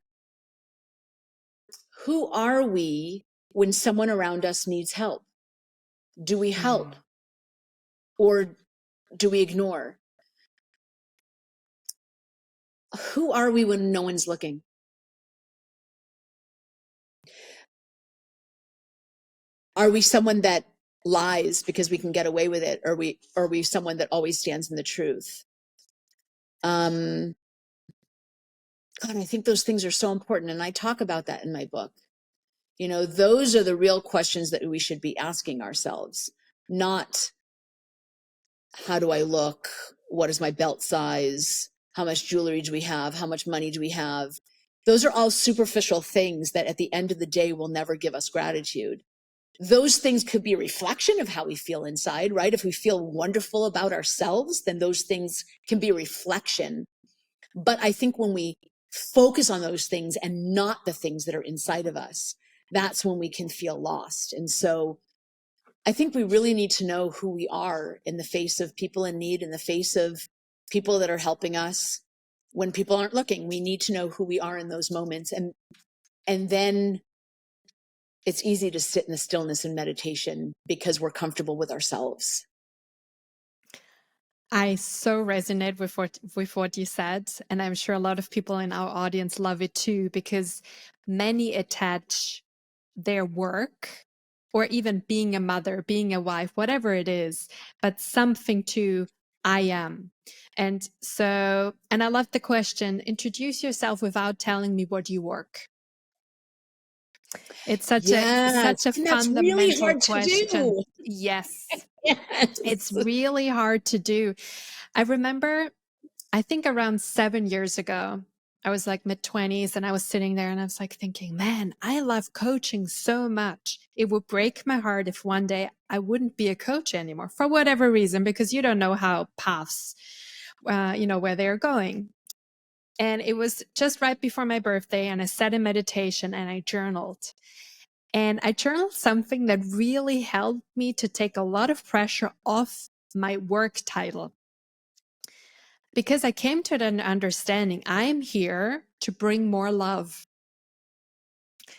are we when someone around us needs help? Do we help? Or do we ignore? Who are we when no one's looking? Are we someone that lies because we can get away with it? Or are we someone that always stands in the truth? God, I think those things are so important. And I talk about that in my book. Those are the real questions that we should be asking ourselves, not how do I look? What is my belt size? How much jewelry do we have? How much money do we have? Those are all superficial things that at the end of the day will never give us gratitude. Those things could be a reflection of how we feel inside, right? If we feel wonderful about ourselves, then those things can be a reflection. But I think when we focus on those things and not the things that are inside of us, that's when we can feel lost. And so I think we really need to know who we are in the face of people in need, in the face of people that are helping us when people aren't looking. We need to know who we are in those moments. And then it's easy to sit in the stillness and meditation because we're comfortable with ourselves. I so resonate with what you said, and I'm sure a lot of people in our audience love it too, because many attach their work or even being a mother, being a wife, whatever it is, but something to I am. And I love the question, introduce yourself without telling me what you work. It's such a fundamental really hard question. To do. Yes. Yes. It's really hard to do. I remember, I think around 7 years ago, I was like mid-20s and I was sitting there and I was like thinking, man, I love coaching so much. It would break my heart if one day I wouldn't be a coach anymore for whatever reason, because you don't know how paths, where they're going. And it was just right before my birthday and I sat in meditation and I journaled. And I journaled something that really helped me to take a lot of pressure off my work title. Because I came to an understanding, I'm here to bring more love.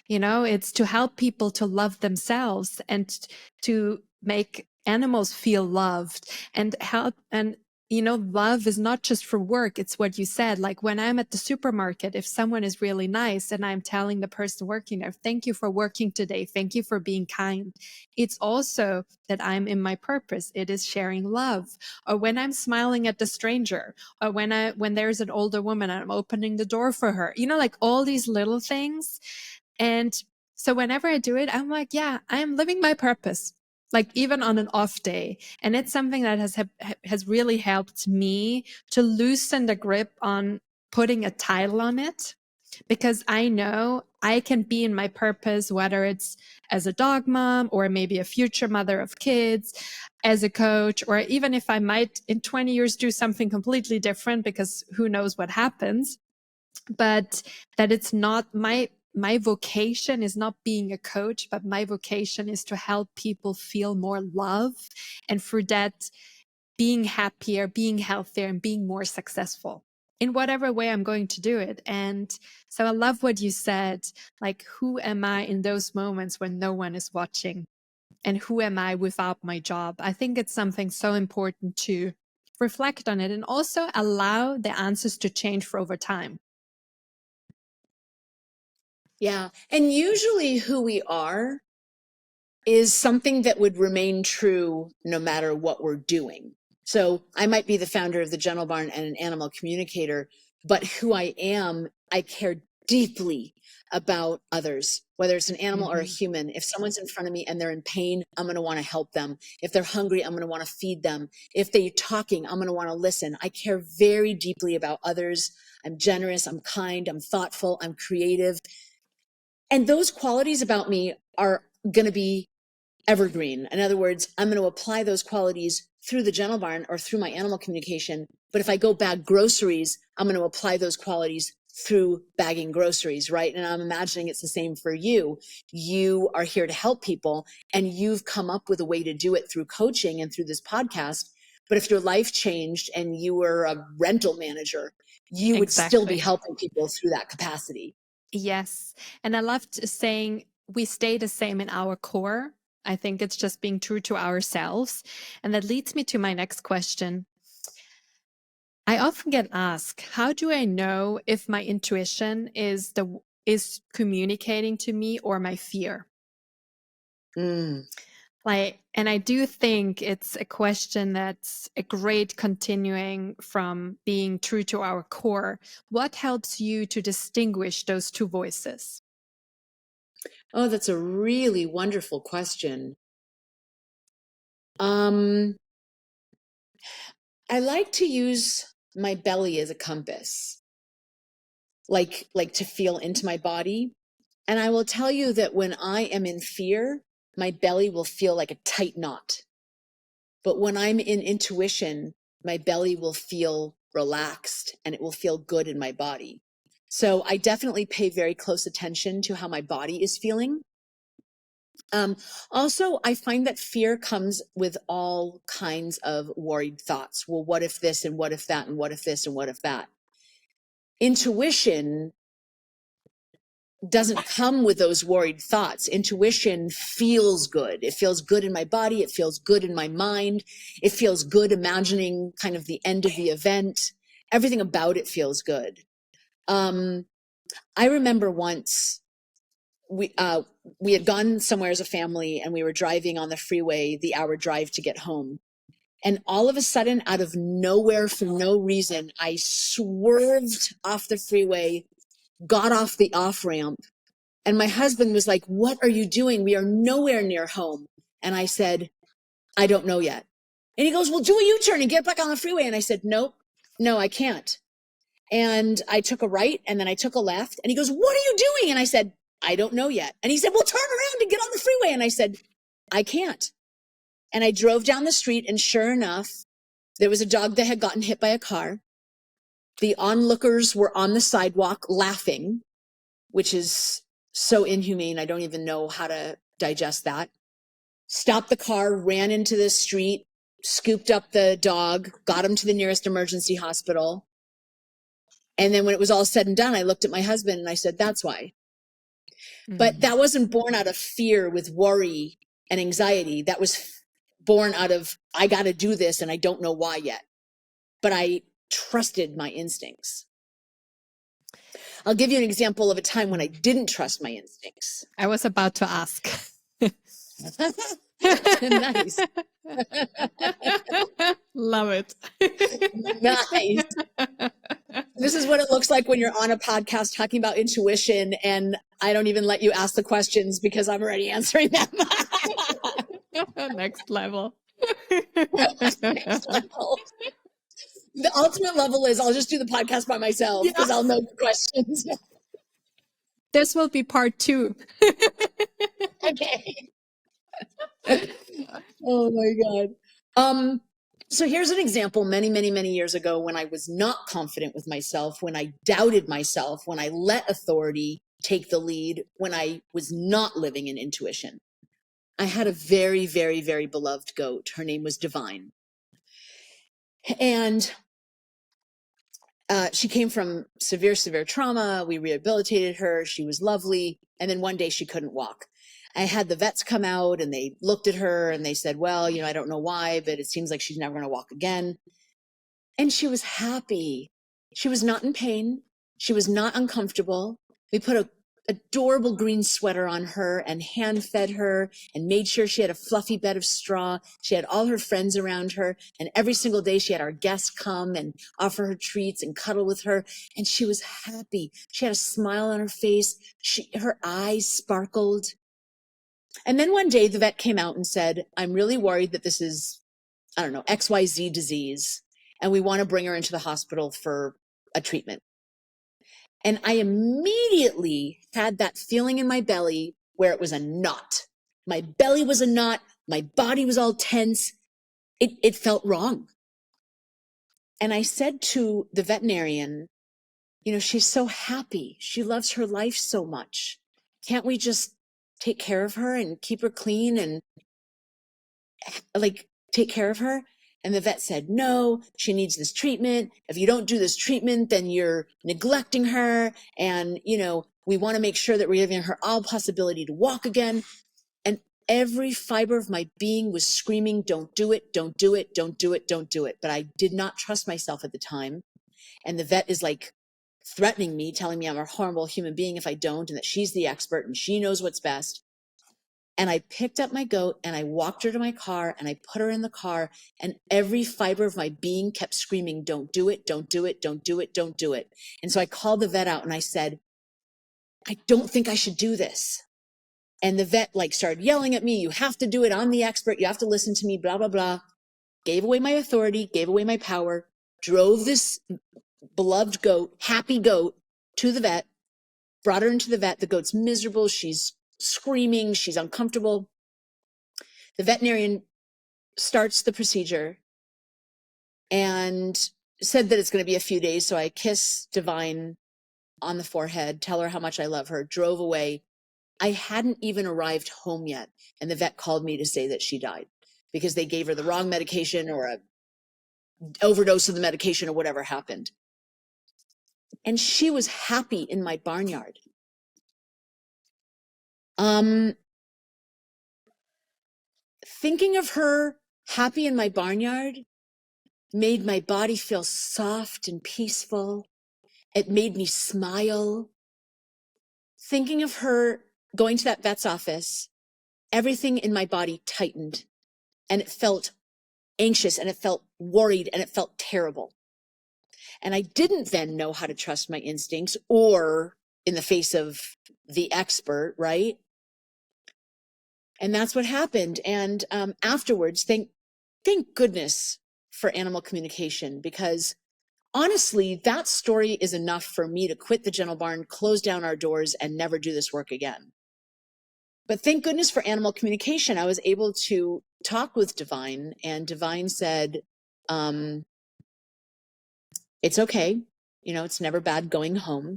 It's to help people to love themselves and to make animals feel loved and help. And, love is not just for work. It's what you said. Like when I'm at the supermarket, if someone is really nice and I'm telling the person working there, thank you for working today. Thank you for being kind. It's also that I'm in my purpose. It is sharing love. Or when I'm smiling at the stranger, or when there's an older woman, I'm opening the door for her, like all these little things. And so whenever I do it, I'm like, yeah, I am living my purpose, like even on an off day. And it's something that has really helped me to loosen the grip on putting a title on it, because I know I can be in my purpose, whether it's as a dog mom or maybe a future mother of kids, as a coach, or even if I might in 20 years do something completely different, because who knows what happens. But that it's not my vocation is not being a coach, but my vocation is to help people feel more love, and through that being happier, being healthier, and being more successful in whatever way I'm going to do it. And so I love what you said, like, who am I in those moments when no one is watching? And who am I without my job? I think it's something so important to reflect on it and also allow the answers to change for over time. Yeah. And usually who we are is something that would remain true no matter what we're doing. So I might be the founder of the Gentle Barn and an animal communicator, but who I am, I care deeply about others, whether it's an animal or a human. If someone's in front of me and they're in pain, I'm going to want to help them. If they're hungry, I'm going to want to feed them. If they're talking, I'm going to want to listen. I care very deeply about others. I'm generous, I'm kind, I'm thoughtful, I'm creative. And those qualities about me are going to be evergreen. In other words, I'm going to apply those qualities through the Gentle Barn or through my animal communication. But if I go bag groceries, I'm going to apply those qualities through bagging groceries, right? And I'm imagining it's the same for you. You are here to help people, and you've come up with a way to do it through coaching and through this podcast. But if your life changed and you were a rental manager, you would still be Exactly. helping people through that capacity. Yes. And I loved saying we stay the same in our core. I think it's just being true to ourselves. And that leads me to my next question. I often get asked, how do I know if my intuition is communicating to me or my fear? Mm. Like, and I do think it's a question that's a great continuing from being true to our core. What helps you to distinguish those two voices? Oh, that's a really wonderful question. I like to use my belly as a compass, like to feel into my body. And I will tell you that when I am in fear, my belly will feel like a tight knot. But when I'm in intuition, my belly will feel relaxed and it will feel good in my body. So I definitely pay very close attention to how my body is feeling. Also, I find that fear comes with all kinds of worried thoughts. Well, what if this and what if that and what if this and what if that? Intuition doesn't come with those worried thoughts. Intuition feels good. It feels good in my body. It feels good in my mind. It feels good imagining kind of the end of the event. Everything about it feels good. I remember once we had gone somewhere as a family and we were driving on the freeway, the hour drive to get home. And all of a sudden, out of nowhere, for no reason, I swerved off the freeway, got off the off ramp. And my husband was like, "What are you doing? We are nowhere near home." And I said, "I don't know yet." And he goes, "Well, do a U-turn and get back on the freeway." And I said, "Nope, no, I can't." And I took a right and then I took a left. And he goes, "What are you doing?" And I said, "I don't know yet." And he said, "Well, turn around and get on the freeway." And I said, "I can't." And I drove down the street, and sure enough, there was a dog that had gotten hit by a car. The onlookers were on the sidewalk laughing, which is so inhumane. I don't even know how to digest that. Stopped the car, ran into the street, scooped up the dog, got him to the nearest emergency hospital. And then when it was all said and done, I looked at my husband and I said, "That's why." But that wasn't born out of fear with worry and anxiety. That was born out of, I got to do this and I don't know why yet. But I trusted my instincts. I'll give you an example of a time when I didn't trust my instincts. I was about to ask. Nice. Love it. Nice. This is what it looks like when you're on a podcast talking about intuition, and I don't even let you ask the questions because I'm already answering them. Next level. Next level. The ultimate level is I'll just do the podcast by myself because I'll know the questions. This will be part 2. Okay. Oh my God. So here's an example many years ago when I was not confident with myself, when I doubted myself, when I let authority take the lead, when I was not living in intuition. I had a very beloved goat. Her name was Divine. And she came from severe trauma. We rehabilitated her. She was lovely. And then one day she couldn't walk. I had the vets come out and they looked at her and they said, well, I don't know why, but it seems like she's never going to walk again. And she was happy. She was not in pain. She was not uncomfortable. We put a adorable green sweater on her and hand fed her and made sure she had a fluffy bed of straw. She had all her friends around her. And every single day she had our guests come and offer her treats and cuddle with her. And she was happy. She had a smile on her face. Her eyes sparkled. And then one day the vet came out and said, I'm really worried that this is, I don't know, XYZ disease. And we want to bring her into the hospital for a treatment. And I immediately had that feeling in my belly where it was a knot. My belly was a knot. My body was all tense. It felt wrong. And I said to the veterinarian, she's so happy. She loves her life so much. Can't we just take care of her and keep her clean and take care of her? And the vet said, no, she needs this treatment. If you don't do this treatment, then you're neglecting her. And, we want to make sure that we're giving her all possibility to walk again. And every fiber of my being was screaming, don't do it, don't do it, don't do it, don't do it. But I did not trust myself at the time. And the vet is threatening me, telling me I'm a horrible human being if I don't, and that she's the expert and she knows what's best. And I picked up my goat and I walked her to my car and I put her in the car, and every fiber of my being kept screaming, don't do it, don't do it, don't do it, don't do it. And so I called the vet out and I said, I don't think I should do this. And the vet started yelling at me, you have to do it, I'm the expert, you have to listen to me, blah, blah, blah. Gave away my authority, gave away my power, drove this beloved goat, happy goat, to the vet, brought her into the vet. The goat's miserable, she's screaming, she's uncomfortable. The veterinarian starts the procedure and said that it's going to be a few days. So I kiss Divine on the forehead, tell her how much I love her, drove away. I hadn't even arrived home yet. And the vet called me to say that she died because they gave her the wrong medication or a overdose of the medication or whatever happened. And she was happy in my barnyard. Thinking of her happy in my barnyard made my body feel soft and peaceful. It made me smile. Thinking of her going to that vet's office, everything in my body tightened and it felt anxious and it felt worried and it felt terrible. And I didn't then know how to trust my instincts or in the face of the expert, right? And that's what happened. And afterwards, thank goodness for animal communication, because honestly, that story is enough for me to quit the Gentle Barn, close down our doors, and never do this work again. But thank goodness for animal communication. I was able to talk with Divine, and Divine said, it's okay. It's never bad going home,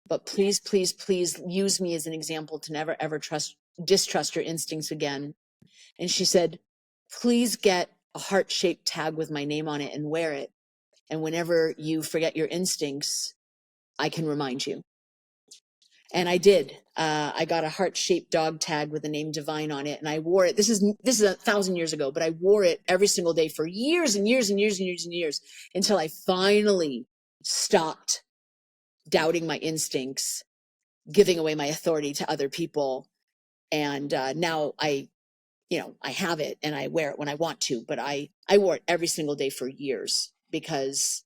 but please, please, please use me as an example to never, ever distrust your instincts again. And she said, please get a heart-shaped tag with my name on it and wear it. And whenever you forget your instincts, I can remind you. And I did. I got a heart-shaped dog tag with the name Divine on it, and I wore it. This is 1,000 years ago, but I wore it every single day for years and years and years and years and years until I finally stopped doubting my instincts, giving away my authority to other people. And now I have it and I wear it when I want to, but I wore it every single day for years because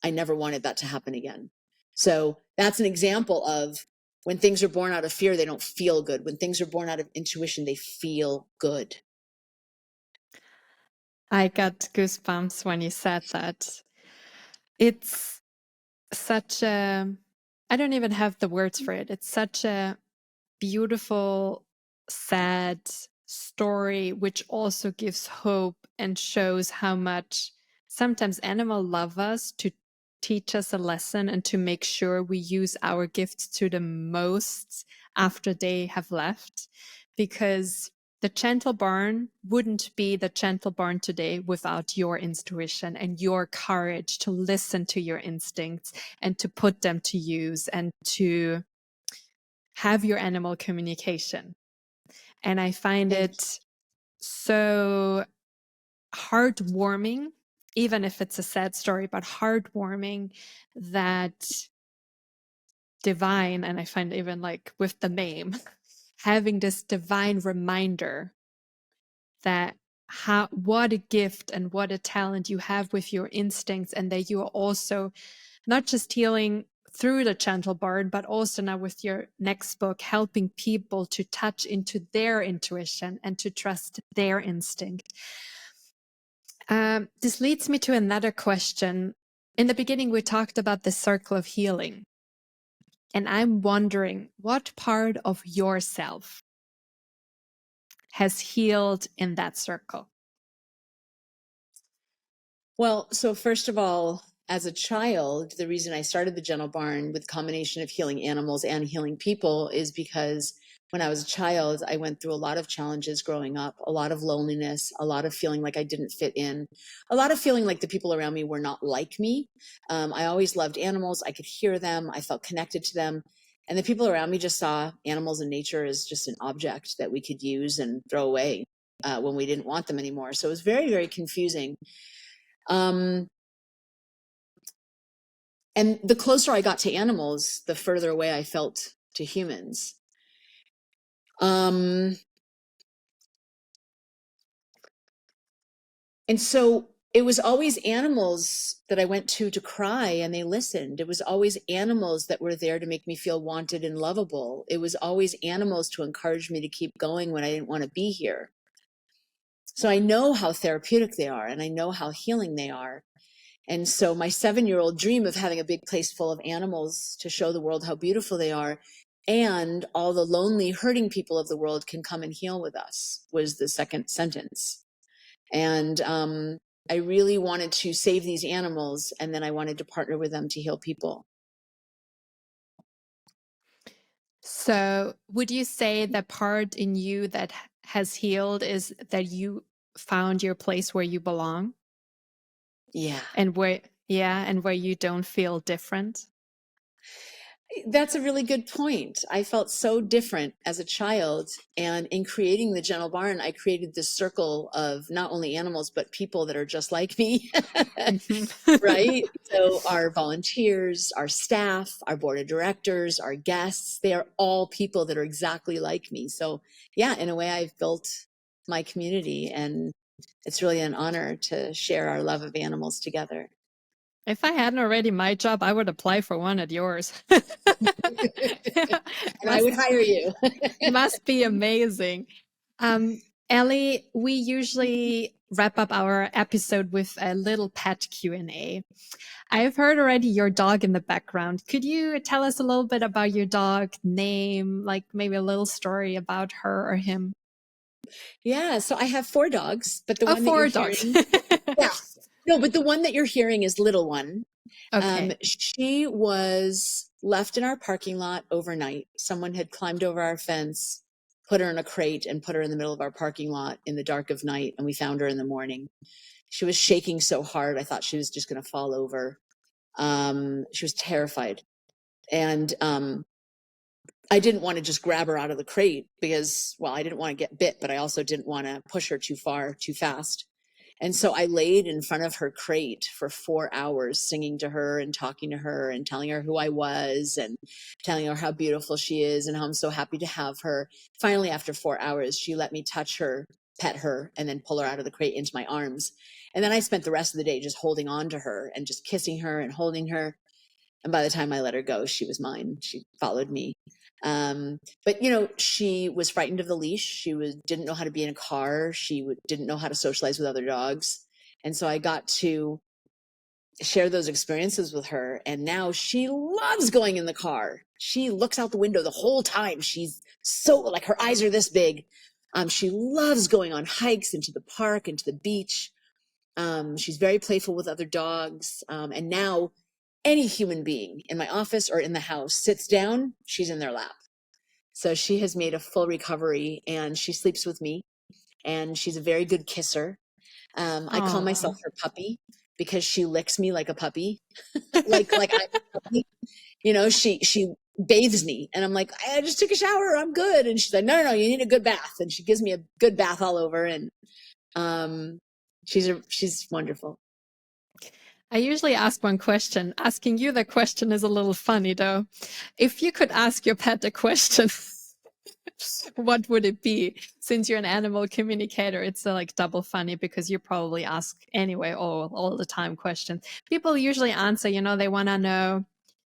I never wanted that to happen again. So that's an example of when things are born out of fear, they don't feel good. When things are born out of intuition, they feel good. I got goosebumps when you said that. It's such a, I don't even have the words for it. It's such a beautiful, sad story, which also gives hope and shows how much sometimes animals love us to teach us a lesson and to make sure we use our gifts to the most after they have left. Because the gentle barn wouldn't be the gentle barn today without your intuition and your courage to listen to your instincts and to put them to use and to have your animal communication. And I find Thank you. it so heartwarming, even if it's a sad story, but heartwarming that divine, and I find even like with the name, having this divine reminder that how what a gift and what a talent you have with your instincts, and that you are also not just healing through the gentle barn, but also now with your next book, helping people to touch into their intuition and to trust their instinct. This leads me to another question. In the beginning, we talked about the circle of healing. And I'm wondering what part of yourself has healed in that circle? Well, so first of all, as a child, the reason I started the Gentle Barn with a combination of healing animals and healing people is because when I was a child, I went through a lot of challenges growing up, a lot of loneliness, a lot of feeling like I didn't fit in, a lot of feeling like the people around me were not like me. I always loved animals. I could hear them. I felt connected to them. And the people around me just saw animals and nature as just an object that we could use and throw away when we didn't want them anymore. So it was very, very confusing. Um, and the closer I got to animals, the further away I felt to humans. And so it was always animals that I went to cry and they listened. It was always animals that were there to make me feel wanted and lovable. It was always animals to encourage me to keep going when I didn't want to be here. So I know how therapeutic they are and I know how healing they are. And so my 7-year-old dream of having a big place full of animals to show the world how beautiful they are and all the lonely, hurting people of the world can come and heal with us was the second sentence. And I really wanted to save these animals, and then I wanted to partner with them to heal people. So, would you say the part in you that has healed is that you found your place where you belong Yeah. and where you don't feel different? That's a really good point. I felt so different as a child. And in creating the Gentle Barn, I created this circle of not only animals, but people that are just like me. Mhm. Right? So our volunteers, our staff, our board of directors, our guests, they are all people that are exactly like me. So yeah, in a way, I've built my community, and it's really an honor to share our love of animals together. If I hadn't already my job, I would apply for one at yours. And I would must hire you. must be amazing. Ellie, we usually wrap up our episode with a little pet Q&A. I've heard already your dog in the background. Could you tell us a little bit about your dog name, like maybe a little story about her or him? Yeah, so I have 4 dogs, but the Oh, one that you're 4 dogs. hearing, yeah. No, but the one that you're hearing is Little One. Okay. She was left in our parking lot overnight. Someone had climbed over our fence, put her in a crate, and put her in the middle of our parking lot in the dark of night, and we found her in the morning. She was shaking so hard, I thought she was just going to fall over. She was terrified. And I didn't want to just grab her out of the crate because, well, I didn't want to get bit, but I also didn't want to push her too far, too fast. And so I laid in front of her crate for 4 hours, singing to her and talking to her and telling her who I was and telling her how beautiful she is and how I'm so happy to have her. Finally, after 4 hours, she let me touch her, pet her, and then pull her out of the crate into my arms. And then I spent the rest of the day just holding on to her and just kissing her and holding her. And by the time I let her go, she was mine. She followed me. But she was frightened of the leash. Didn't know how to be in a car. Didn't know how to socialize with other dogs. And so I got to share those experiences with her. And now she loves going in the car. She looks out the window the whole time. She's so, like, her eyes are this big. She loves going on hikes into the park, into the beach. She's very playful with other dogs. And now any human being in my office or in the house sits down, she's in their lap. So she has made a full recovery, and she sleeps with me, and she's a very good kisser. I call myself Oh, her puppy because she licks me like a puppy. like I'm a puppy. You know, she bathes me, and I'm like, I just took a shower, I'm good. And she's like, no, you need a good bath. And she gives me a good bath all over. And um, she's wonderful. I usually ask one question. Asking you the question is a little funny, though. If you could ask your pet a question, what would it be? Since you're an animal communicator, it's like double funny because you probably ask anyway all the time questions. People usually answer, they want to know,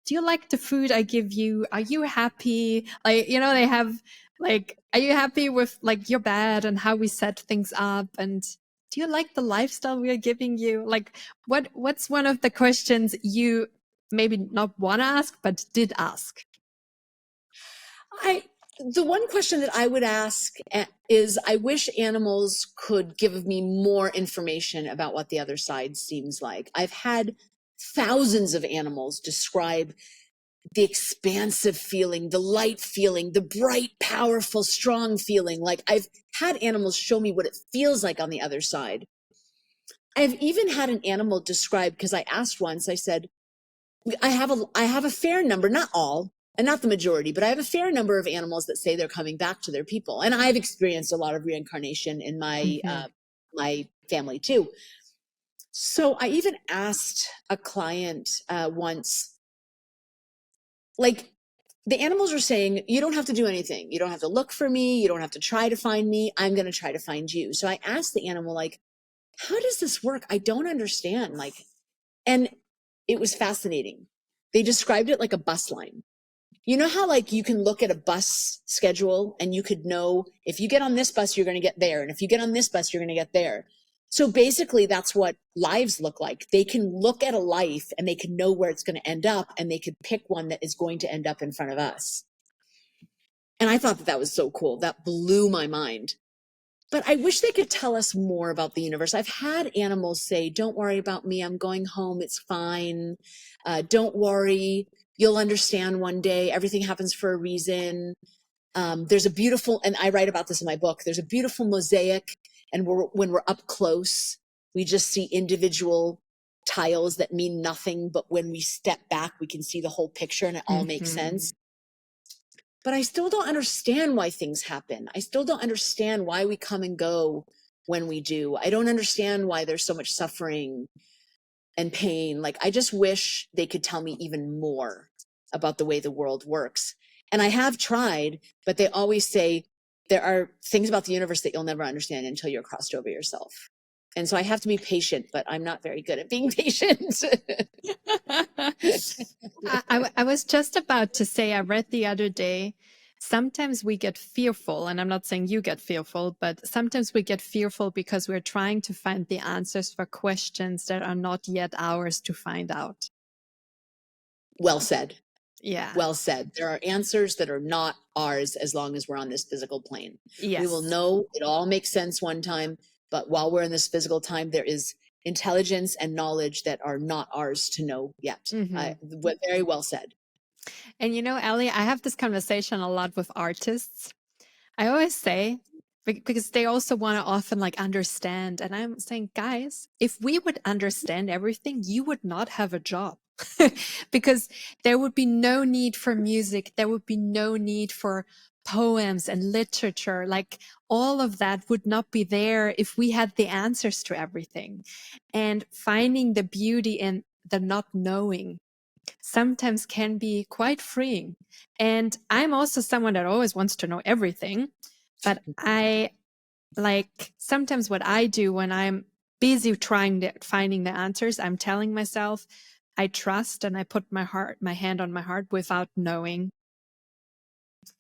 do you like the food I give you? Are you happy? Like, they have like, are you happy with like your bed and how we set things up? And do you like the lifestyle we are giving you? Like, what's one of the questions you maybe not want to ask, but did ask? I The one question that I would ask is, I wish animals could give me more information about what the other side seems like. I've had thousands of animals describe the expansive feeling, the light feeling, the bright, powerful, strong feeling. Like, I've had animals show me what it feels like on the other side. I've even had an animal describe, because I asked once, I said, I have a fair number, not all, and not the majority, but I have a fair number of animals that say they're coming back to their people. And I've experienced a lot of reincarnation in Mm-hmm. my family too. So I even asked a client once, like, the animals were saying, you don't have to do anything. You don't have to look for me. You don't have to try to find me. I'm going to try to find you. So I asked the animal, like, how does this work? I don't understand. Like, and it was fascinating. They described it like a bus line. You know how, like, you can look at a bus schedule and you could know, if you get on this bus, you're going to get there. And if you get on this bus, you're going to get there. So basically, that's what lives look like. They can look at a life and they can know where it's going to end up, and they could pick one that is going to end up in front of us. And I thought that that was so cool. That blew my mind. But I wish they could tell us more about the universe. I've had animals say, don't worry about me. I'm going home. It's fine. Don't worry. You'll understand one day. Everything happens for a reason. There's a beautiful, and I write about this in my book, there's a beautiful mosaic. And when we're up close, we just see individual tiles that mean nothing. But when we step back, we can see the whole picture and it all makes Mm-hmm. sense. But I still don't understand why things happen. I still don't understand why we come and go when we do. I don't understand why there's so much suffering and pain. Like, I just wish they could tell me even more about the way the world works. And I have tried, but they always say there are things about the universe that you'll never understand until you're crossed over yourself. And so I have to be patient, but I'm not very good at being patient. I was just about to say, I read the other day, sometimes we get fearful, and I'm not saying you get fearful, but sometimes we get fearful because we're trying to find the answers for questions that are not yet ours to find out. Well said. Yeah. Well said. There are answers that are not ours as long as we're on this physical plane. We will Yes. know it all makes sense one time, but while we're in this physical time, there is intelligence and knowledge that are not ours to know yet. Hmm. Very well said. And Ellie, I have this conversation a lot with artists. I always say, because they also want to often like understand. And I'm saying, guys, if we would understand everything, you would not have a job. Because there would be no need for music. There would be no need for poems and literature. Like, all of that would not be there if we had the answers to everything. And finding the beauty in the not knowing sometimes can be quite freeing. And I'm also someone that always wants to know everything, but I like sometimes what I do when I'm busy finding the answers, I'm telling myself I trust, and I put my hand on my heart without knowing.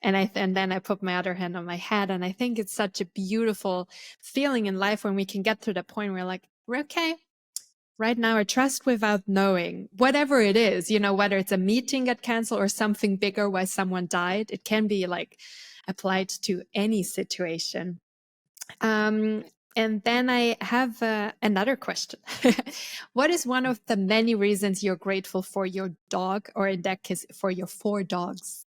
And then I put my other hand on my head. And I think it's such a beautiful feeling in life when we can get to the point where, like, we're okay. right now, I trust without knowing, whatever it is, whether it's a meeting got canceled or something bigger where someone died. It can be like applied to any situation. Um, and then I have another question. What is one of the many reasons you're grateful for your dog, or in that case, for your 4 dogs?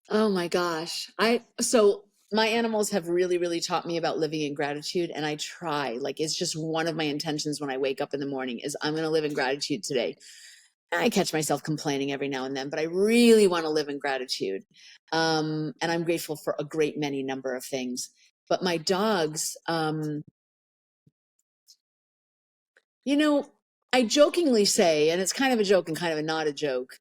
Oh my gosh. So my animals have really, really taught me about living in gratitude. And I try, like, it's just one of my intentions when I wake up in the morning is I'm going to live in gratitude today. I catch myself complaining every now and then, but I really want to live in gratitude. And I'm grateful for a great many number of things. But my dogs, I jokingly say, and it's kind of a joke and kind of a not a joke,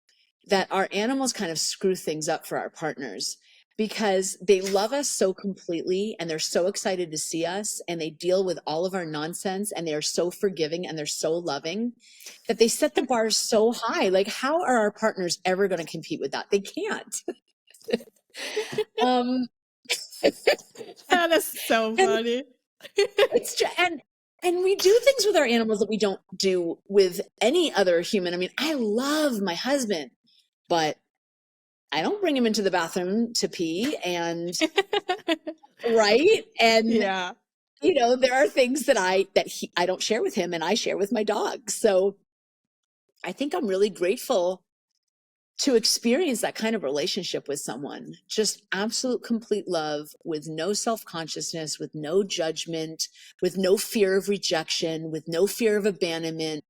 that our animals kind of screw things up for our partners because they love us so completely and they're so excited to see us and they deal with all of our nonsense and they are so forgiving and they're so loving that they set the bar so high. Like, how are our partners ever going to compete with that? They can't. um, That is so and funny. It's just, and we do things with our animals that we don't do with any other human. I mean, I love my husband, but I don't bring him into the bathroom to pee and right. And Yeah. there are things that I don't share with him and I share with my dog. So I think I'm really grateful to experience that kind of relationship with someone, just absolute complete love with no self-consciousness, with no judgment, with no fear of rejection, with no fear of abandonment.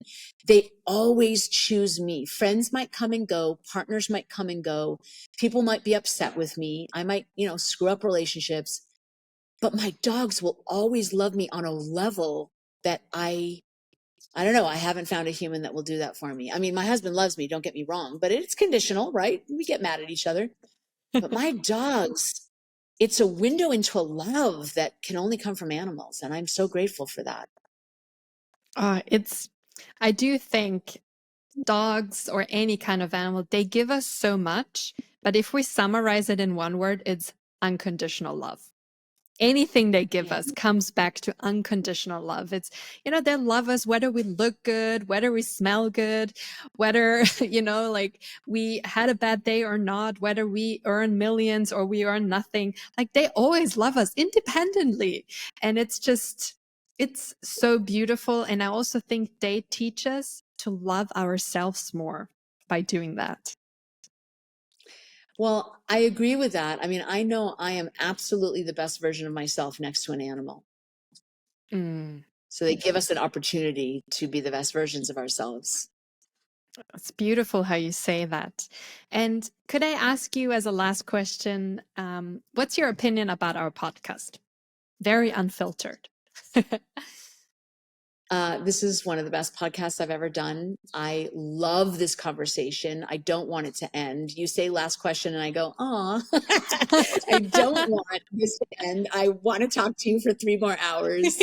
They always choose me. Friends might come and go, partners might come and go, people might be upset with me, I might screw up relationships, but my dogs will always love me on a level that I don't know. I haven't found a human that will do that for me. I mean, my husband loves me, don't get me wrong, but it's conditional, right? We get mad at each other. But my dogs, it's a window into a love that can only come from animals. And I'm so grateful for that. I do think dogs or any kind of animal, they give us so much. But if we summarize it in one word, it's unconditional love. Anything they give Yeah. us comes back to unconditional love. It's, they love us whether we look good, whether we smell good, whether, like we had a bad day or not, whether we earn millions or we earn nothing. Like they always love us independently. And it's so beautiful. And I also think they teach us to love ourselves more by doing that. Well, I agree with that. I mean, I know I am absolutely the best version of myself next to an animal. Mm. So they give us an opportunity to be the best versions of ourselves. It's beautiful how you say that. And could I ask you as a last question, what's your opinion about our podcast? Very unfiltered. This is one of the best podcasts I've ever done. I love this conversation. I don't want it to end. You say last question and I go, "Aw, I don't want this to end. I want to talk to you for 3 more hours."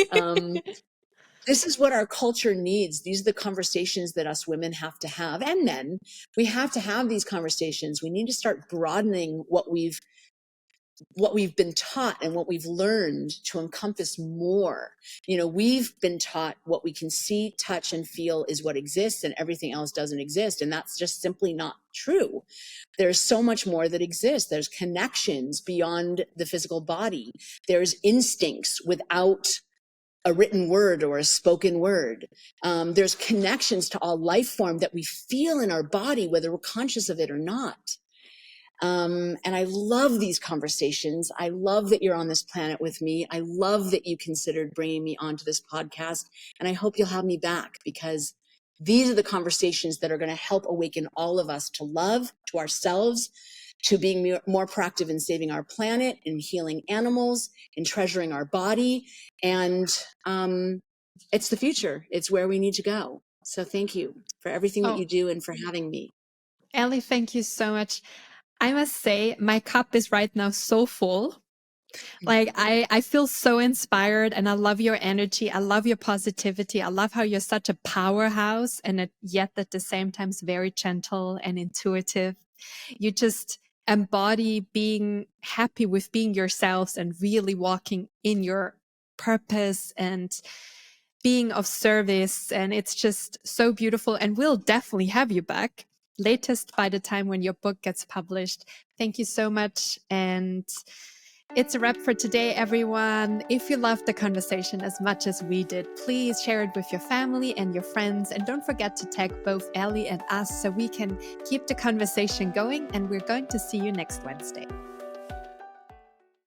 This is what our culture needs. These are the conversations that us women have to have, and men. We have to have these conversations. We need to start broadening what we've been taught and what we've learned to encompass more. We've been taught what we can see, touch, and feel is what exists, and everything else doesn't exist. And that's just simply not true. There's so much more that exists. There's connections beyond the physical body. There's instincts without a written word or a spoken word. There's connections to all life form that we feel in our body, whether we're conscious of it or not. And I love these conversations. I love that you're on this planet with me. I love that you considered bringing me onto this podcast. And I hope you'll have me back because these are the conversations that are going to help awaken all of us to love, to ourselves, to being more proactive in saving our planet, in healing animals, in treasuring our body. And it's the future. It's where we need to go. So thank you for everything that Oh, you do and for having me. Ellie, thank you so much. I must say, my cup is right now so full. Like I feel so inspired and I love your energy. I love your positivity. I love how you're such a powerhouse and yet at the same time very gentle and intuitive. You just embody being happy with being yourselves and really walking in your purpose. And being of service. And it's just so beautiful. And we'll definitely have you back, latest by the time when your book gets published. Thank you so much. And it's a wrap for today, everyone. If you loved the conversation as much as we did, please share it with your family and your friends. And don't forget to tag both Ellie and us so we can keep the conversation going. And we're going to see you next Wednesday.